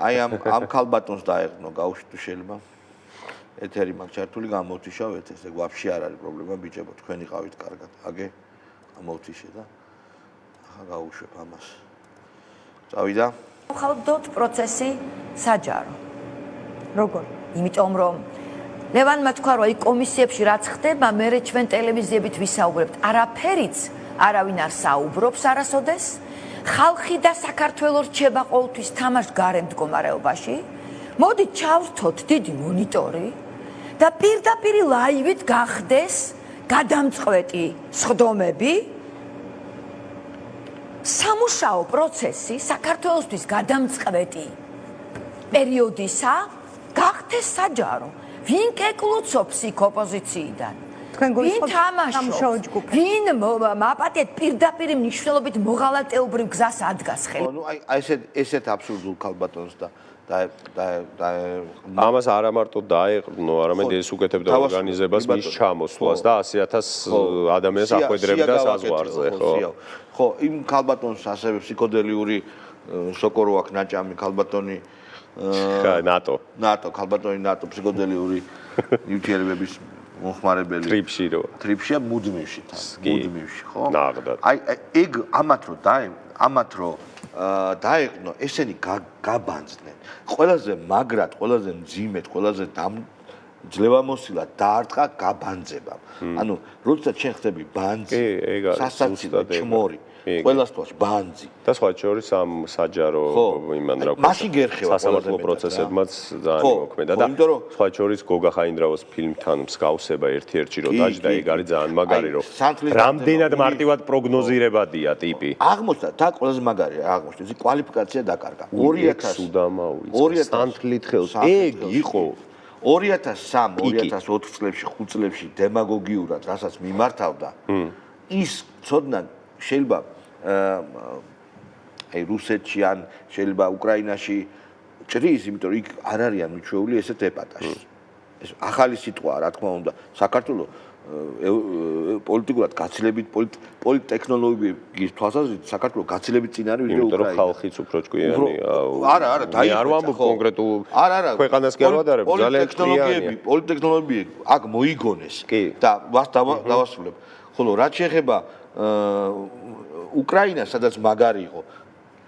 აი ამ ქალბატონს დაეყო, გაუშვით შეიძლება. ეთერი მაგ ჩართული გამოვთიშავეთ, ესე ვაფშე არ არის პრობლემა, ბიჭებო, თქვენი ყავით კარგად. აგე გამოვთიშე და გაუშვებ ამას. წავიდა. ხალხდოთ პროცესი საჯარო. როგორ? იმიტომ რომ ლევანმა თქვა რომ აი კომისიებში რაც ხდება, მე ჩვენ ტელევიზიებით ვისაუბრებთ. არაფერიც არავინ არ საუბრობს არასოდეს. ხალხი და საქართველოს რჩება ყოველთვის თამაშგარე მდგომარეობაში. მოდით ჩავრთოთ დიდი მონიტორი და პირდაპირ ლაივით გახდეს გადამწყვეტი სხდომები. სამუშაო პროცესი საქართველოსთვის გადამწყვეტი პერიოდისა გახდეს საჯარო. ვინ კეკლუცობს იქ ოპოზიციიდან? თქვენ გულისხმობთ სამუშაო ჯგუფი. ვინ მაპატიეთ პირდაპირ მნიშვნელობით მოღალატეობრივ გზას ადგას ხელი. ნუ აი ესეთ აბსურდულ ქალბატონს და ამას არა მარტო დაეყრდნო, არამედ ეს უკეთებდა ორგანიზებას მის ჩამოსვლას და 100,000 ადამიანს ახვედრებდა საზღვარზე, ხო? ხო, იმ ქალბატონს ასევე ფსიქოდელიური სოკორო აქვს ნაჭამი ქალბატონი ნატო ქალბატონი ნატო ფსიქოდელიური ნივთიერებების მომხმარებელი ტრიპში რო ტრიპშია მუდმივში ხო? ნაღდად. აი ეგ ამათ რო დაეყნო, ესენი გაბანძდნენ. ყველაზე მაგრად, ყველაზე მძიმედ, ყველაზე ძლევამოსილად დაარტყა გაბანძებამ. ანუ როდესაც შენ ხდები ბანძი, სასაცილო ჩმორი, ყველას თავს ბანძი. და სხვა შორის ამ საჯარო იმან რა ქვია. მაშინ გერხევა სასამართლო პროცესებმაც ძალიან იმოქმედა და სხვა შორის გოგა ხაინდრავოს ფილმთან მსგავსება ერთ-ერთში რო დაჯდა, ეგ არის ძალიან მაგარი რო რამდენად მარტივად პროგნოზირებადია ტიპი. აღმოჩნდა და ყველაზე მაგარია აღმოჩნდა, ეს კვალიფიკაცია დაკარგა. 2000 სანთლით ხელს. ეგ იყო 2003-2004 წლებში, 5 წლებში დემაგოგიურად, რასაც მიმართავდა, ის ცოდნა შეიძლება აი რუსეთში ან შეიძლება უკრაინაში ჭრის, იმიტომ რომ იქ არ არიან მიჩვეული ესეთ ეპატაში. ეს ახალი სიტყვაა, რა თქმა უნდა, საქართველოს პოლიტიკურად გაცილებით პოლიტტექნოლოგიის თვალსაზრისით საქართველოს გაცილებით წინ არის ვიდრე უკრაინა. იმიტომ რომ ხალხიც უფრო ჭკვიანი. არა, არ ვამბობ კონკრეტულ ქვეყანას კი არ ვადარებ, ძალიან ჭკვიანია. პოლიტტექნოლოგიები აქ მოიგონეს და დავასრულებ. ხოლო რაც შეეხება უკრაინა, სადაც მაგარი იყო,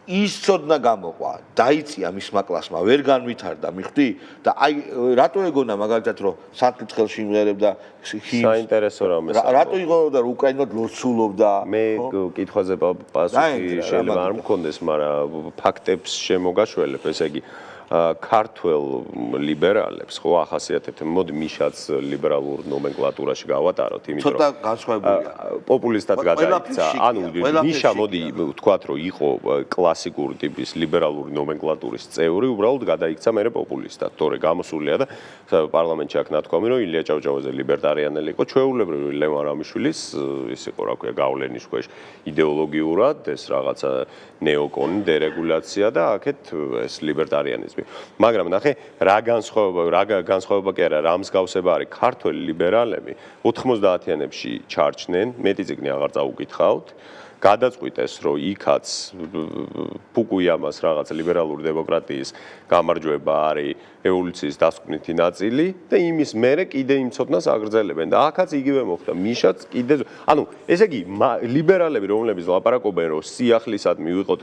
ის ცოდნა გამოყვა, დაიწია მისმა კლასმა, ვერ განვითარდა, მიხვდი? და აი რატო ეგონა მაგალითად რომ სანთლით ხელში იმღერებდა საინტერესო რამე. რატო იღონოდა რომ უკრაინად ლოცულობდა? მე კითხვაზე პასუხი შეიძლება არ მქონდეს, მაგრამ ფაქტებს შემოგაშველებ, ესე იგი ქართველ ლიბერალებს ხო ახასიათებთ, მოდი მიშაც ლიბერალურ ნომენკლატურაში გავატაროთ, იმიტომ რომ ცოტა განსხვავებულია. პოპულისტად გადაიქცა. ანუ მიშა მოდი ვთქვათ, რომ იყო კლასიკური ტიპის ლიბერალური ნომენკლატურის წევრი, უბრალოდ გადაიქცა მერე პოპულისტად. თორე გამოსულია და პარლამენტში აქ ნათქვამი, რომ ილია ჭავჭავაძე ლიბერტარიანელი იყო, ჩვეულებრივი ლევან რამიშვილის ის იყო, რა ქვია, გავლენის ქვეშ იდეოლოგიურად ეს რაღაცა ნეოკონი დერეგულაცია და აქეთ ეს ლიბერტარიანიზმი. მაგრამ ნახე, რა განსხვავება კი არა, რა მსგავსება არის ქართველი ლიბერალები 90-იანებში ჩარჩნენ, მეტი წიგნი აღარ წაუკითხავთ. გადაწყვიტეს, რომ იქაც ფუკუიამას რაღაც ლიბერალური დემოკრატიის გამარჯვება არის ევოლუციის დასკვნითი ნაწილი და იმის მერე კიდე იმ ცოდნას აგრძელებენ და აქაც იგივე მოხდა. მიშაც კიდე ანუ ესე იგი ლიბერალები რომლებიც ლაპარაკობენ, რომ სიახლისად მივიყოთ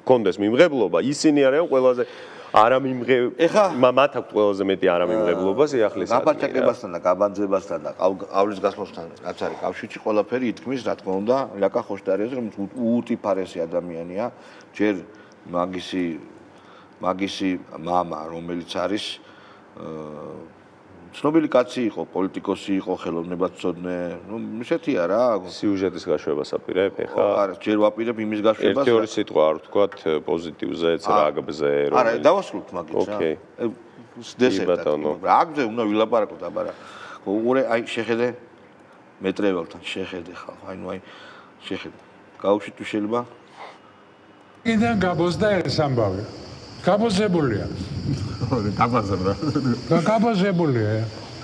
კონდეს მიმღებლობა, ისინი არიან ყველაზე მათ აქვს ყველაზე მეტი არამიმღებლობა სიახლისად. გაბაჭაკებასთან და გაბანძებასთან და ყავლის გასმოსთან რაც არის კავშირში, ყველაფერი ითქმის, რა თქმა უნდა, ლაკა ხოშტარიაზე, რომ უუტიფარესი ადამიანია, ჯერ მაგისი მამა, რომელიც არის ცნობილი კაცი იყო, პოლიტიკოსი იყო, ხელოვნებად ცოდნე, ისეთია რა. სიუჟეტის გაშვებას აპირებ, ეხა? არა, ჯერ ვაპირებ იმის გაშვებას. ერთი-ორი სიტყვა არ ვთქვათ პოზიტივზეც, რაგბზე, არა, დავასრულოთ მაგით რა. ოკეი. დესერტად. რაგბზე უნდა ვილაპარაკოთ, აბარა. უყურე, აი შეხედე მეტრეველთან, შეხედე ხალხო, აი შეხედე. გაუშვით თუ შეიძლება? კიდენ გაბოზდა ეს ამბავი. გაბოზებულია. გაბოზებულია.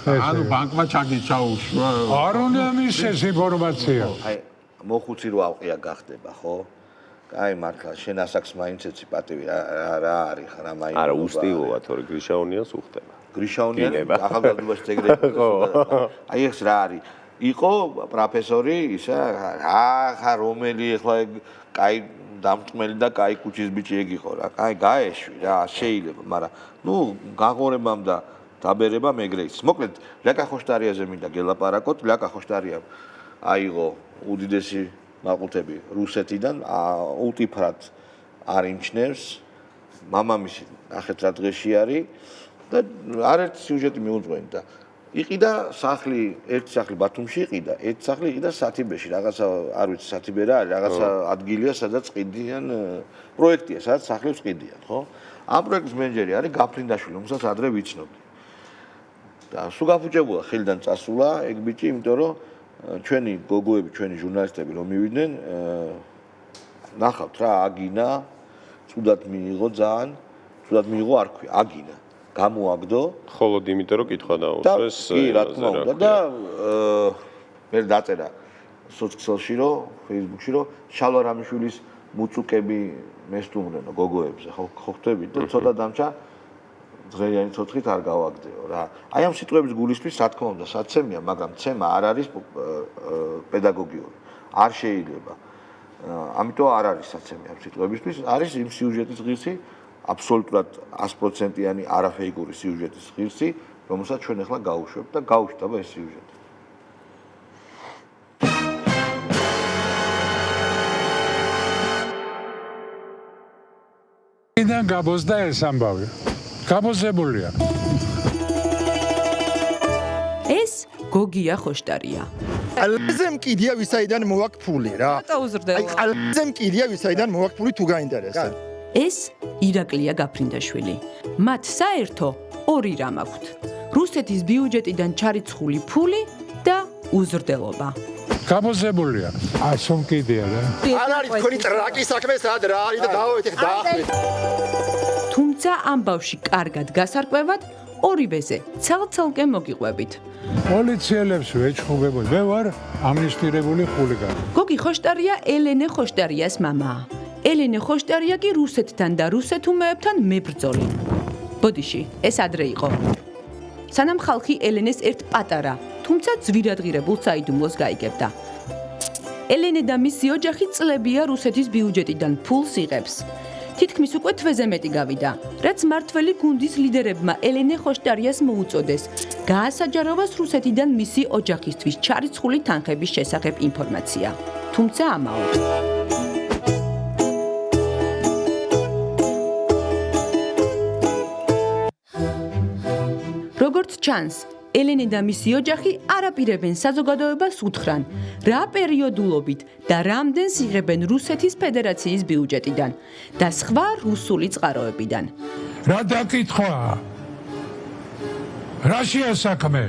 ანუ ბანკმა ჩაუშვა. არ უნდა მისცეს ინფორმაცია. აი მოხუცი რო ავყია გახდება, ხო? აი მართლა შენ ასაკს მაინც ეცი პატივი რა არის რა მაინც. არა უსტილოა, თორე გრიშაუნიანს უხდება. გრიშაუნიანი ახალგაზრდობაში ეგრევე. აი ეს რა არის? იყო პროფესორი, ისა რა რომელი ახლა კაი დამწმელი და კაი კუჩის ბიჭი ეგ იყო რა. კაი გაეშვი რა, შეიძლება, მაგრამ გაღორებამ და დაბერებამ ეგრე ის. მოკლედ, ლაკა ხოშტარიაზე მინდა გელაპარაკოთ. ლაკა ხოშტარია აიღო უდიდესი მაყუთები რუსეთიდან, უტიფრად არ იმჩნევს. მამამისი ნახეთ რა დღეში არის და არაერთი სიუჟეტი მიუძღვენდა. იყიდა სახლი, ერთი სახლი ბათუმში იყიდა, ერთი სახლი იყიდა სათიბეში, რაღაცა არ ვიცი სათიბე რა არის, რაღაცა ადგილია, სადაც ყიდიან პროექტია, სადაც სახლებს ყიდიან, ხო? ამ პროექტის მენეჯერი არის გაფრინდაშვილი, რომელსაც ადრე ვიცნობდი. და სულ გაფუჭებულა ხელიდან წასულა ეგ ბიჭი, იმიტომ რომ ჩვენი გოგოები, ჩვენი ჟურნალისტები რომ მივიდნენ, ნახავთ რა, აგინა, ცუდად მიიღო ძალიან, ცუდად მიიღო არ ქვია, აგინა. გამოაგდო ხოლოდ იმიტომ რომ კითხვა დაუსვეს კი რა თქმა უნდა და მე დაწერა სოციალში რომ Facebook-ში რომ შალვა რამიშვილის მუწუკები მესტუმრენო გოგოებზე ხო ხვდებით და ცოტა დამჭა დღეიანი ცოცხლით არ გავაგზავნო რა. აი ამ სიტყვების გულისთვის რა თქმა უნდა საცემია, მაგრამ ცემა არ არის პედაგოგიური. არ შეიძლება. ამიტომ არ არის საცემი ამ სიტყვებისთვის, არის იმ სიუჟეტის ღირსი, აბსოლუტურად 100%-იანი არაფეიკური სიუჟეტის ღირსი, რომელსაც ჩვენ ახლა გავუშვებთ და გავუშვით აბა ეს სიუჟეტი.იდან გაბოზდა ეს ამბავი. გაბოზებულია. ეს გოგია ხოშტარია. ყველაზე მკიდია ვისაიდან მოვაქვს ფული რა. აი ყველაზე მკიდია ვისაიდან მოვაქვს ფული თუ გაინტერესებს. ეს ირაკლია გაფრინდაშვილი. მათ საერთო ორი რამ აქვთ. რუსეთის ბიუჯეტიდან ჩარიცხული ფული და უზრდელობა. გაბოზებულია. ასომკიდია რა. არ არის თქვენი ტრაკი საქმე სად რა არის და დავით დაახვით. თუმცა ამბავში კარგად გასარკვევად ორივეზე ცალ-ცალკე მოგიყვებით. პოლიციელებს ვეჩხუბებოდი. მე ვარ ამნისტირებული ხულიგანი. გოგი ხოშტარია ელენე ხოშტარიას მამაა. ელენე ხოშტარია კი რუსეთთან და რუსეთუმეებთან მებრძოლი. ბოდიში, ეს ადრე იყო. სანამ ხალხი ელენეს ერთ პატარა, თუმცა ძვირადღირებულ საიდუმლოს გაიგებდა. ელენე და მისი ოჯახი წლებია რუსეთის ბიუჯეტიდან ფულს იღებს. თითქმის უკვე თვეზე მეტი გავიდა, რაც მართველი გუნდის ლიდერებმა ელენე ხოშტარიას მოუწოდეს გაასაჯაროვოს რუსეთიდან მისი ოჯახისთვის ჩარიცხული თანხების შესახებ ინფორმაცია. თუმცა ამაობს. როგორც ჩანს, ელენე და მისი ოჯახი არაპირებენ საზოგადოებას უთხრან, რა პერიოდულობით და რამდენს იღებენ რუსეთის ფედერაციის ბიუჯეტიდან და სხვა რუსული წყაროებიდან. რა დაკითხვაა? რაშია საქმე?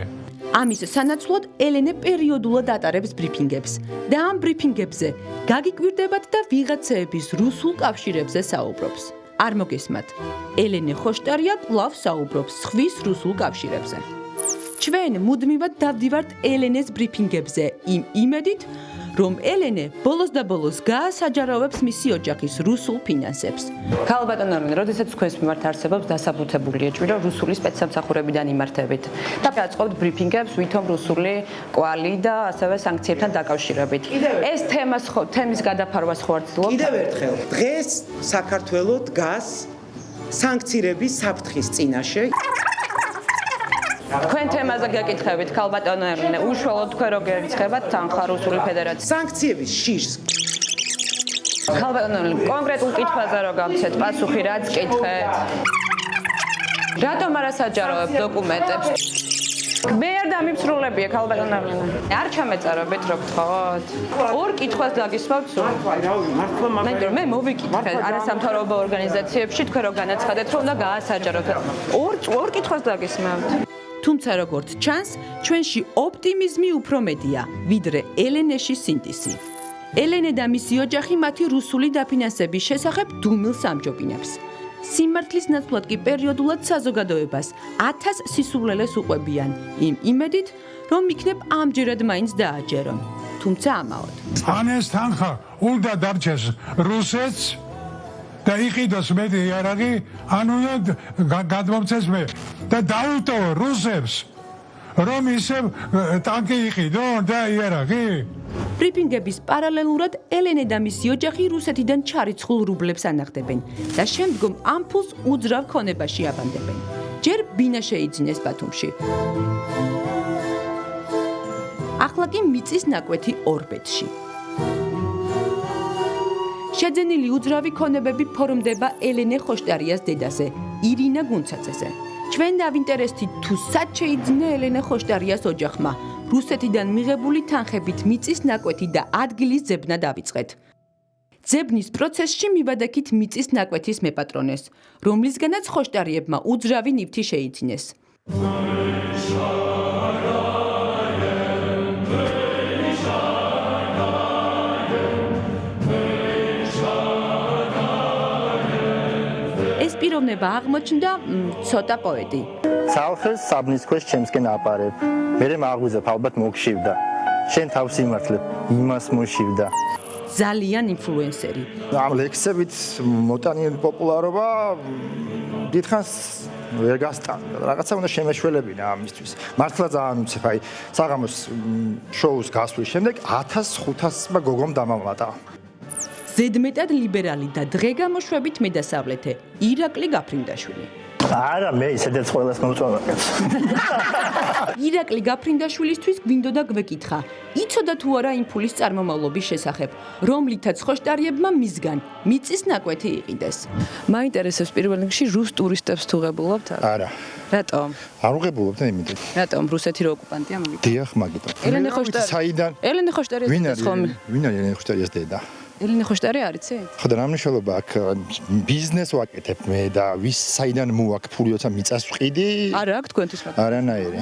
ამის სანაცვლოდ ელენე პერიოდულად ატარებს ბრიფინგებს და ამ ბრიფინგებზე გაგიკვირდებათ და ვიღაცეების რუსულ კავშირებზე საუბრობს. არ მოგესმათ, ელენე ხოშტარია კვლავ საუბრობს ხვის რუსულ კავშირებზე. ჩვენ მუდმივად დავდივართ ელენეს ბრიფინგებზე იმ იმედით, რომ ელენე ბოლოს და ბოლოს გაასაჯაროვებს მისი ოჯახის რუსულ ფინანსებს. ქალბატონო ელენე, როდესაც თქვენს მიმართ არსებობს დასაბუთებული ეჭვი, რომ რუსული სპეცსამსახურებიდან იმართებით და აწყობთ ბრიფინგებს ვითომ რუსული კვალი და ასევე სანქციებთან დაკავშირებით. ეს თემის გადაფარვას ხო არ ცდილობთ? კიდევ ერთხელ, დღეს საქართველო დგას სანქციების საფრთხის წინაშე. თქვენ თემაზე გეკითხებით, ქალბატონო ელენე, უშუალოდ თქვენ რო გერიცხებათ თანხა რუსული ფედერაციის სანქციების შიშს. ქალბატონო ელენე, კონკრეტულ კითხვაზე რო გავცეთ პასუხი, რაც კითხეთ. რატომ არ ასაჯაროებ დოკუმენტებს? მე არ დამიფსრულებია ქალბატონო ელენე. არ ჩამეწარებით რო გთხოვთ? ორ კითხვას დაგისმავთ სულ. მე მოვიკითხე არასამთავრობო ორგანიზაციებში თქვენ რო განაცხადეთ, რომ უნდა გაასაჯაროთ. ორ კითხვას დაგისმავთ. თუმცა როგორც ჩანს, ჩვენში ოპტიმიზმი უფრო მეტია, ვიდრე ელენეში სინდისი. ელენე და მისი ოჯახი მათი რუსული დაფინანსების შესახებ დუმილს ამჯობინებს. სიმართლის ნაცვლად კი პერიოდულად საზოგადოებას 1000 სისულელეს უყვებიან, იმ იმედით, რომ იქნებ ამჯერად მაინც დააჯერონ. თუმცა ამაოდ. ან ეს თანხა უნდა დარჩეს რუსეთს და იყიდოს მეტი იარაღი, ან უნდა გადმომცეს მე და დაუტოვო რუსებს, რომ ისე ტანკი იყიდონ და იარაღი. ბრიფინგების პარალელურად ელენე და მისი ოჯახი რუსეთიდან ჩარიცხულ რუბლებს ანახდებენ და შემდგომ ამ ფულს უძრავ ქონებაში აბანდებენ. ჯერ ბინა შეიძინეს ბათუმში. ახლა კი მიწის ნაკვეთი ორბეთში. შეძენილი უძრავი ქონებები ფორმდება ელენე ხოშტარიას დედაზე, ირინა გუნცაძეზე. ჩვენ დავინტერესდით თუ სად შეიძინა ელენე ხოშტარიას ოჯახმა რუსეთიდან მიღებული თანხებით მიწის ნაკვეთი და ადგილის ძებნა დავიწყეთ. ძებნის პროცესში მივადექით მიწის ნაკვეთის მეპატრონეს, რომლისგანაც ხოშტარიებმა უძრავი ნივთი შეიძინეს. ეს პიროვნება აღმოჩნდა ცოტა პოეტი. ცალხეს საბნის ქვეშ ჩემსკენ აპარებ. მერე მაღვიძებ ალბათ მოგშივდა. შენ თავს იმართლებ, იმას მოშივდა. ძალიან ინფლუენსერი. ამ ლექსებით მოტანილი პოპულარობა დიდხანს ვერ გასტანდა. რაღაცა უნდა შემეშველებინა ამისთვის. მართლა ძალიან უცებ, აი, საღამოს შოუს გასვლის შემდეგ 1500-მა გოგომ დამამატა. ზედმეტად ლიბერალი და დღეგამოშვებით მედასავლეთე ირაკლი გაფრინდაშვილი. არა, მე ისედაც ყველას მომწონებს. ირაკლი გაფრინდაშვილისთვის გვინდოდა გვეკითხა, იცოდა თუ არა იმ ფულის წარმომავლობის შესახებ, რომლითაც ხოშტარიებმა მისგან მიწის ნაკვეთი იყიდეს. მაინტერესებს პირველ რიგში რუს ტურისტებს თუ ღებულობთ? არა. რატომ? არ უღებულობთ იმით. რატომ რუსეთი რო ოკუპანტია მაგით? დიახ, მაგიტომ. ელენე ხოშტარი. საიდან? ელენე ხოშტარი ეს ხომ? ვინ არის ელენე ხოშტარიას დედა? ელენე ხოშტარი არიცი? ხო და რა მნიშვნელობა აქ ბიზნეს ვაკეთებ მე და ვის საიდან მოაქვს ფული როცა მიწას ვყიდი? არა აქვს თქვენთვის რა? არანაირი.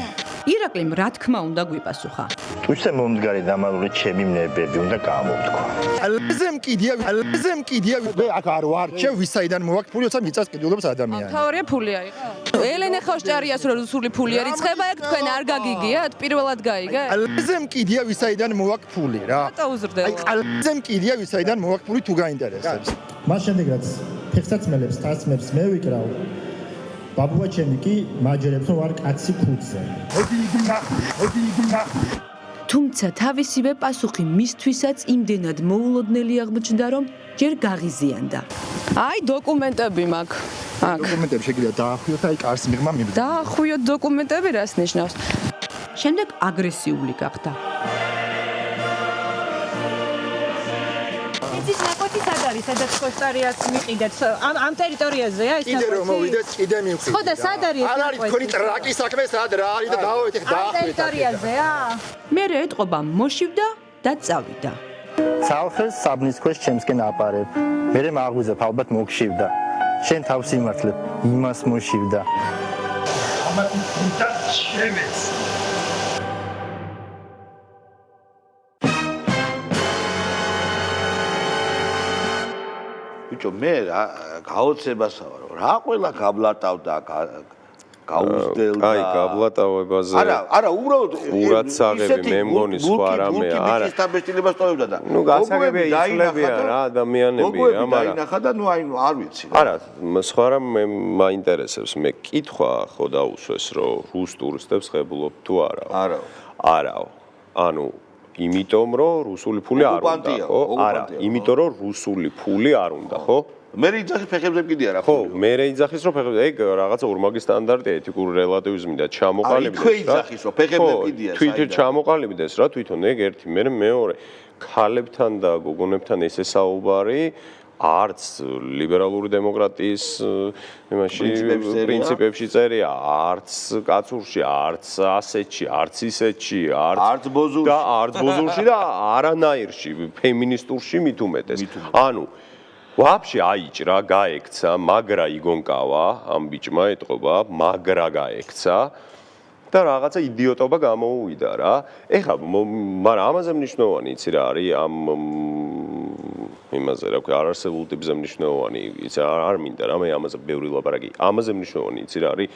ირაკლიმ რა თქმა უნდა გვიპასუხა. თუჩე მომდგარი დამალული ჩემი ნებები უნდა გამოვთქვა. ალზემ კიდია მე აქ არ ვარჩევ ვის საიდან მოაქვს ფული როცა მიწას ყიდულობს ადამიანი. თავარია ფული აიღო? ელენე ხოშტარიას რო რუსული ფული არიცხება აქ თქვენ არ გაგიგიათ? პირველად გაიგე? ალზემ კიდია ვის საიდან მოაქვს ფული რა. რატო უზრდელო? აი ალზემ კიდია ვის საიდან მოაქვს ფული თუ გაინტერესებს. მას შემდეგ რაც ფეხსაცმელებს ტასმებს მე ვიკრავ ბაბუა ჩემი კი მაჯერებს რომ ვარ კაცი ქუდზე. თუმცა თავისივე პასუხი მისთვისაც იმდენად მოულოდნელი აღმოჩნდა, რომ ჯერ გაღიზიანდა. აი დოკუმენტები მაქვს. აქ დოკუმენტები შეგიძლია დაახვიოთ აი კარს მიღმა მიბრძვა. დაახვიოთ დოკუმენტები რას ნიშნავს? შემდეგ აგრესიული გახდა. ის ნაკვეთი სად არის, სადაც ხოშტარიას მიყიდეთ? ამ ტერიტორიაზეა ეს ნაკვეთი? კიდე რომ მოვიდეთ, კიდე მივხვდით. ხო და სად არის ეს არ არის თქვენი ტრაკის საქმე სად რა არის და დავით ეხ ამ დაახვით. ტერიტორიაზეა? მე ეტყობა მოშივდა და წავიდა. ცალხეს საბნის ქვეშ ჩემსკენ აპარებ. მე მაღვიძებ ალბათ მოგშივდა. შენ თავს იმართლებ, იმას მოშივდა. ამათ უნდა შემეს. ბიჭო მე რა გაოცებასა ვარ რა ყველა გაბლატავდა გაუზდელდა აი გაბლატავებაზე არა უბრალოდ ყურადსაღები მე მგონი სხვა რამე არა ის თაბეშტილებას ტოვებდა და ნუ გასაგებია იცვლებიან რა ადამიანები რა მაგრამ დაინახა და ნუ აი არ ვიცი არა სხვა რამე მაინტერესებს მე კითხვა ხო დაუსვეს რომ რუს ტურისტებს ღებულობ თუ არა არაო ანუ იმიტომ რომ რუსული ფული არ უნდა ხო არა იმიტომ რომ რუსული ფული არ უნდა ხო მე იძახის ფეხებზე კიდე არა ხო მე იძახის რომ ფეხებზე ეგ რაღაცა ორმაგი სტანდარტია ეთიკური რელატივიზმი და ჩამოყალიბდეს რა იძახის რომ ფეხებზე კიდეა თვითონ ჩამოყალიბდეს რა თვითონ ეგ ერთი მე მეორე ქალებთან და გოგონებთან ესე საუბარი არც ლიბერალური დემოკრატიის იმაში პრინციპებში წერია არც კაცურში არც ასეთში არც ისეთში არც ბოზურში და არანაირში ფემინისტურში მით უმეტეს ანუ ვაფშე აიჭრა გაექცა მაგრა იგონკავა ამ ბიჭმა ეტყობა მაგრა გაექცა და რაღაცა იდიოტობა გამოუვიდა რა ეხლა მაგრამ ამაზე მნიშვნელოვანი იცი რა არის ამ იმაზე რა ქვია არარსებულ ტიპზე მნიშვნელოვანი იცი არ მინდა რა მე ამაზე ბევრი ლაპარაკი ამაზე მნიშვნელოვანი იცი რა არის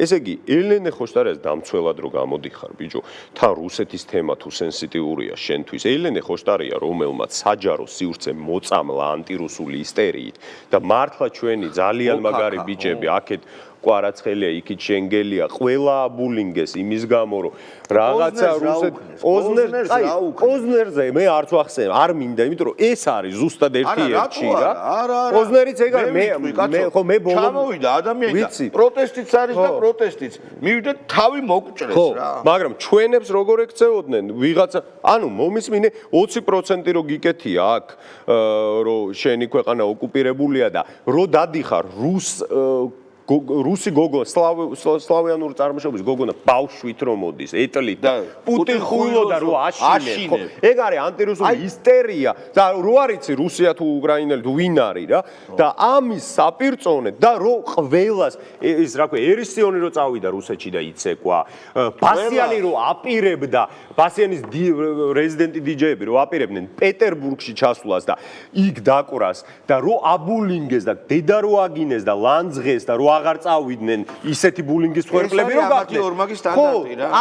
ესე იგი ელენე ხოშტარიას დამცველად რო გამოდიხარ ბიჭო თან რუსეთის თემა თუ სენსიტიურია შენთვის ელენე ხოშტარია რომელმაც საჯარო სივრცე მოწამლა ანტირუსული ისტერიით და მართლა ჩვენი ძალიან მაგარი ბიჭები აქეთ კვარაცხელია იქით შენგელია ყველა აბულინგეს იმის გამო რომ რაღაცა რუსეთ ოზნერზე მე არც ვახსენე არ მინდა იმიტომ რომ ეს არის ზუსტად ერთი რა ოზნერიც ეგ არის მე ხო მე ბოლო ჩამოვიდა ადამიანი და პროტესტიც არის და პროტესტიც მივიდა თავი მოგჭრეს რა მაგრამ ჩვენებს როგორ ეკცეოდნენ ვიღაცა ანუ მომისმინე 20% რო გიკეთია აქ რომ შენი ქვეყანა ოკუპირებულია და რო დადიხარ რუსი გოგონა სლავიანური წარმოშობის გოგონა ბავშვით რომ მოდის ეტლით და პუტინ ხუილოდა რო აშინებს ხო ეგ არის ანტირუსული ისტერია და რო არიცი რუსია თუ უკრაინელი თუ ვინ არის რა და ამის საპირწონე და რო ყველას ის რა ქვია ერისიონი რო წავიდა რუსეთში და იცეკვა ბასიანი რო აპირებდა ბასიანის რეზიდენტი დიჯეები რო აპირებდნენ პეტერბურგში ჩასვლას და იქ დაკვრას და რო აბულინგეს და დედა რო აგინეს და ლანძღეს და რო აღარ წავიდნენ ისეთი ბულინგის ხერხლები რომ გახდნენ ხო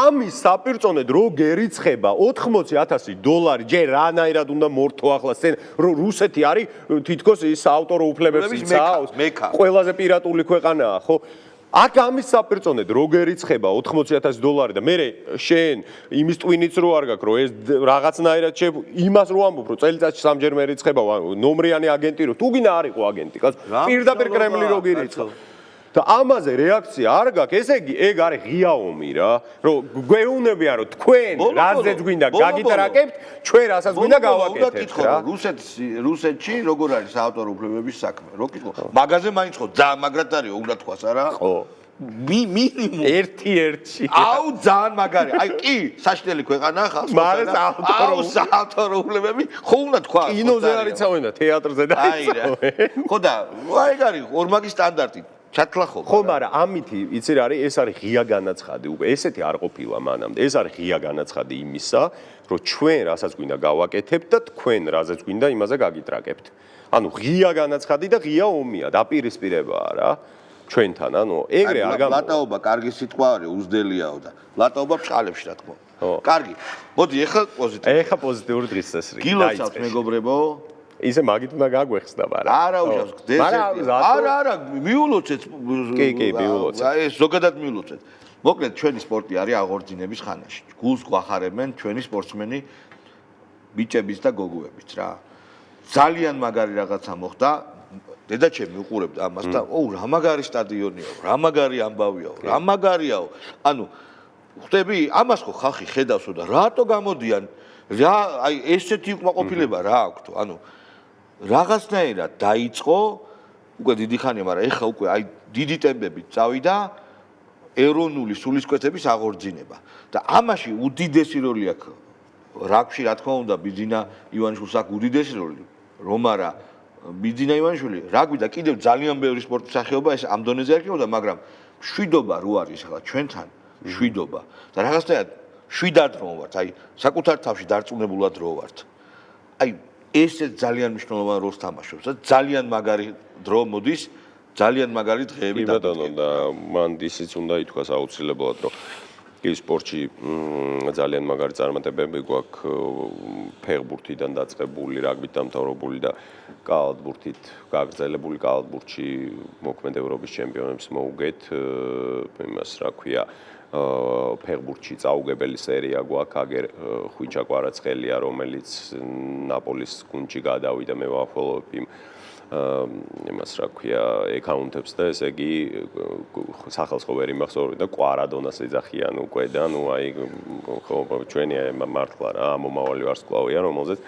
ამის საპირწონედ რო გერიცხება $80,000 ჯერ რანაირად უნდა მორთო ახლა რომ რუსეთი არის თითქოს ის ავტორო უფლებებს იცავს ყველაზე პირატული ქვეყანაა ხო აქ ამის საპირწონედ როგორ ირიცხება $80,000 და მე შენ იმის ტვინიც რო არ გაქვს რომ ეს რაღაცნაირად იმას რო ამბობ რომ წელიწადში სამჯერ მე ირიცხება ნომრიანი აგენტი რო თუ გინდა არ იყო აგენტი პირდაპირ კრემლი რო გირიცხა და ამაზე რეაქცია არ გაქვს ესე იგი ეგ არის ღია ომი რა რომ გვეუბნებია რომ თქვენ რაზეც გვინდა გაგიტრაკებთ ჩვენ რასაც გვინდა გავაკეთებთ რა რუსეთში როგორ არის საავტორო უფლებების საქმე რო კითხო მაგაზე მაინც ხო ძალიან მაგრად არის უნდა თქვას არა ხო მინიმუმ ერთ-ერთში აუ ძალიან მაგარი აი კი საშინელი ქვეყანაა ხალხს მაგრამ საავტორო უფლებები ხო უნდა თქვა კინოზე არ იცავენ და თეატრზე და იცავენ ხო და აი ეგ არის ორმაგი სტანდარტი ჩათლახობა ხო მაგრამ ამითი იცი რა არის ეს არის ღია განაცხადი უკვე ესეთი არ ყოფილა მანამდე ეს არის ღია განაცხადი იმისა რომ ჩვენ რასაც გვინდა გავაკეთებთ და თქვენ რაზეც გვინდა იმაზე გაგიტრაკებთ ანუ ღია განაცხადი და ღია ომია დაპირისპირებაა რა ჩვენთან ანუ ეგრე არ გამ ლატაობა კარგი სიტყვა არის უზდელიაო და ლატაობა ბჭყალებში რა თქმა უნდა კარგი მოდი ეხა პოზიტიური დღის წესრიგი გილოცავთ მეგობრებო ისე მაგით უნდა გაგვეხსნა მაგრამ არა უშავს არა მიულოცეთ კი მიულოცეთ აი ეს ზოგადად მიულოცეთ მოკლედ ჩვენი სპორტი არის აღორძინების ხანაში გულს გვახარებენ ჩვენი სპორტსმენი ბიჭების და გოგოების რა ძალიან მაგარი რაღაცა მოხდა დედაჩემი უყურებდა ამას და ოუ რა მაგარი სტადიონია რა მაგარი ამბავიაო რა მაგარიაო ანუ ხვდები ამას ხო ხალხი ხედავსო და რატო გამოდიან რა აი ესეთი უკმაყოფილება რა აქვთ ანუ რაღაცნაირად დაიწყო უკვე დიდი ხანია მაგრამ ეხა უკვე აი დიდი ტემპები წავიდა ეროვნული სულისკვეთების აღორძინება და ამაში უდიდესი როლი აქვს რაგბში რა თქმა უნდა ბიძინა ივანიშვილს აქვს უდიდესი როლი რომ არა ბიძინა ივანიშვილი რაგბი და კიდევ ძალიან ბევრი სპორტის სახეობა ეს ამ დონეზე არ იქნებოდა მაგრამ შვიდობა რო არის ახლა ჩვენთან შვიდობა და რაღაცნაირად შვიდად რო ვართ აი საკუთარ თავში დარწმუნებულად რო ვართ აი ესე ძალიან მნიშვნელოვან როლს თამაშობს და ძალიან მაგარი დრო მოდის ძალიან მაგარი დღეები და ბატონო და მან ისიც უნდა ითქვას აუცილებლად რომ ის სპორტში ძალიან მაგარი წარმატებები გვაქვს ფეხბურთიდან დაწყებული რაგბით დამთავრებული და კალათბურთით გაგრძელებული კალათბურთში მოქმედ ევროპის ჩემპიონებს მოუგეთ იმას რა ქვია ფეხბურთში წაუგებელი სერია გვაქვს აგერ ხვიჩა კვარაცხელია რომელიც ნაპოლის გუნდში გადავიდა მე ვაფოლოვებ იმ იმას რა ქვია აკაუნტებს და ესე იგი სახელს ხო ვერ იმახსოვრე და კვარადონას ეძახიან უკვე და ნუ აი ხო ჩვენი მართლა რა მომავალი ვარსკვლავია რომელზეც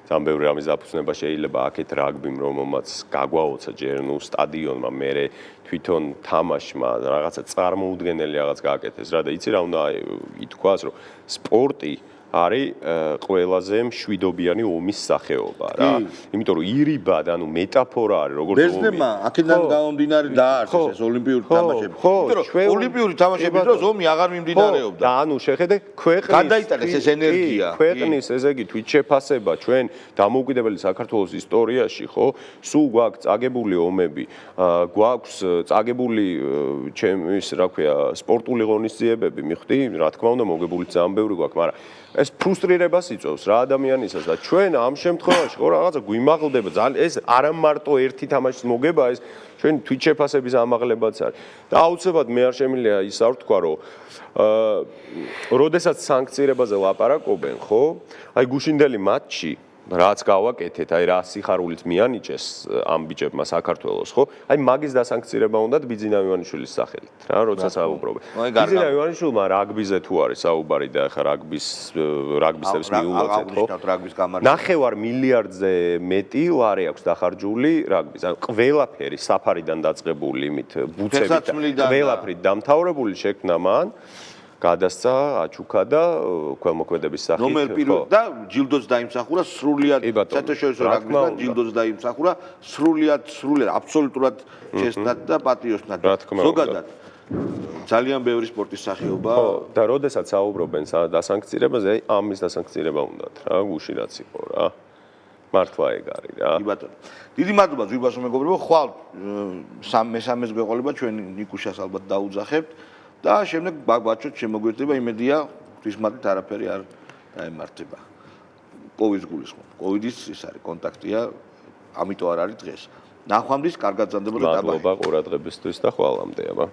ძალიან ბევრი რამის დაფუძნება შეიძლება აქეთ რაგბიმ რომელმაც გაგვაოცა ჯერ ნუ სტადიონმა მე თვითონ თამაშმა რაღაცა წარმოუდგენელი რაღაც გააკეთეს რა და იცი რა უნდა ითქვას რომ სპორტი არის ყველაზე მშვიდობიანი ომის სახეობა რა. იმიტომ რომ ირიბა და ანუ მეტაფორა არის როგორც ომი. ბერძნებმა აქედან გამომდინარე დაარსეს ეს ოლიმპიური თამაშები. იმიტომ რომ ოლიმპიური თამაშების დროს ომი აღარ მიმდინარეობდა. და ანუ შეხედე ქვეყნის გადაიტანეს ეს ენერგია. ქვეყნის ესე იგი თვითშეფასება ჩვენ დამოუკიდებელი საქართველოს ისტორიაში ხო სულ გვაქვს წაგებული ომები, გვაქვს წაგებული ჩემის რა ქვია სპორტული ღონისძიებები მიხვდი, რა თქმა უნდა მოგებული ძალიან ბევრი გვაქვს, მაგრამ ეს ფრუსტრირებას იწვევს რა ადამიანისას და ჩვენ ამ შემთხვევაში ხო რაღაცა გვიმაღლდება ძალიან ეს არა მარტო ერთი თამაშის მოგება ეს ჩვენ თვითშეფასების ამაღლებაც არის და აუცილებლად მე არ შემიძლია ის არ ვთქვა რომ როდესაც სანქცირებაზე ლაპარაკობენ ხო აი გუშინდელი მატჩი რაც გავაკეთეთ, აი რა სიხარულით მიანიჭეს ამ ბიჭებმა საქართველოს, ხო? აი მაგის დასანქცირება უნდათ ბიძინა ივანიშვილის სახელით, რა, როცა საუბრობენ. ბიძინა ივანიშვილმა რაგბიზე თუ არის საუბარი და ახლა რაგბისტებს მიულოცეთ, ხო? 9 მილიარდზე მეტი ლარი აქვს დახარჯული რაგბის. ანუ ყველაფერი საფარიდან დაწყებული იმით ბუცებით ყველაფრით დამთავრებული შექმნა მან. გადასცა აჩუქა და ქველმოქმედების სახით ნომერ პირველ და ჯილდოც დაიმსახურა სრულიად საერთაშორისო რაგბისთან ჯილდოც დაიმსახურა სრულიად აბსოლუტურად ჩესტად და პატიოსნად ზოგადად ძალიან ბევრი სპორტის სახეობა და როდესაც საუბრობენ დასანქცირებაზე ამის დასანქცირება უნდათ რა გუში რაც იყო რა მართლა ეგ არის რა კი ბატონო დიდი მადლობა ზურბასო მეგობრებო ხვალ მესამეს გვეყოლება ჩვენ ნიკუშას ალბათ დაუძახებთ და შემდეგ ბაჩოთ შემოგვერდება იმედია ღვთისმადლით არაფერი არ დაემართება. კოვიდის გულისხმობ. კოვიდის ის არის კონტაქტია, ამიტომ არ არის დღეს. ნახვამდის კარგად ზანდებოდა დაბა. მადლობა ყურადღებისთვის და ხვალამდე აბა.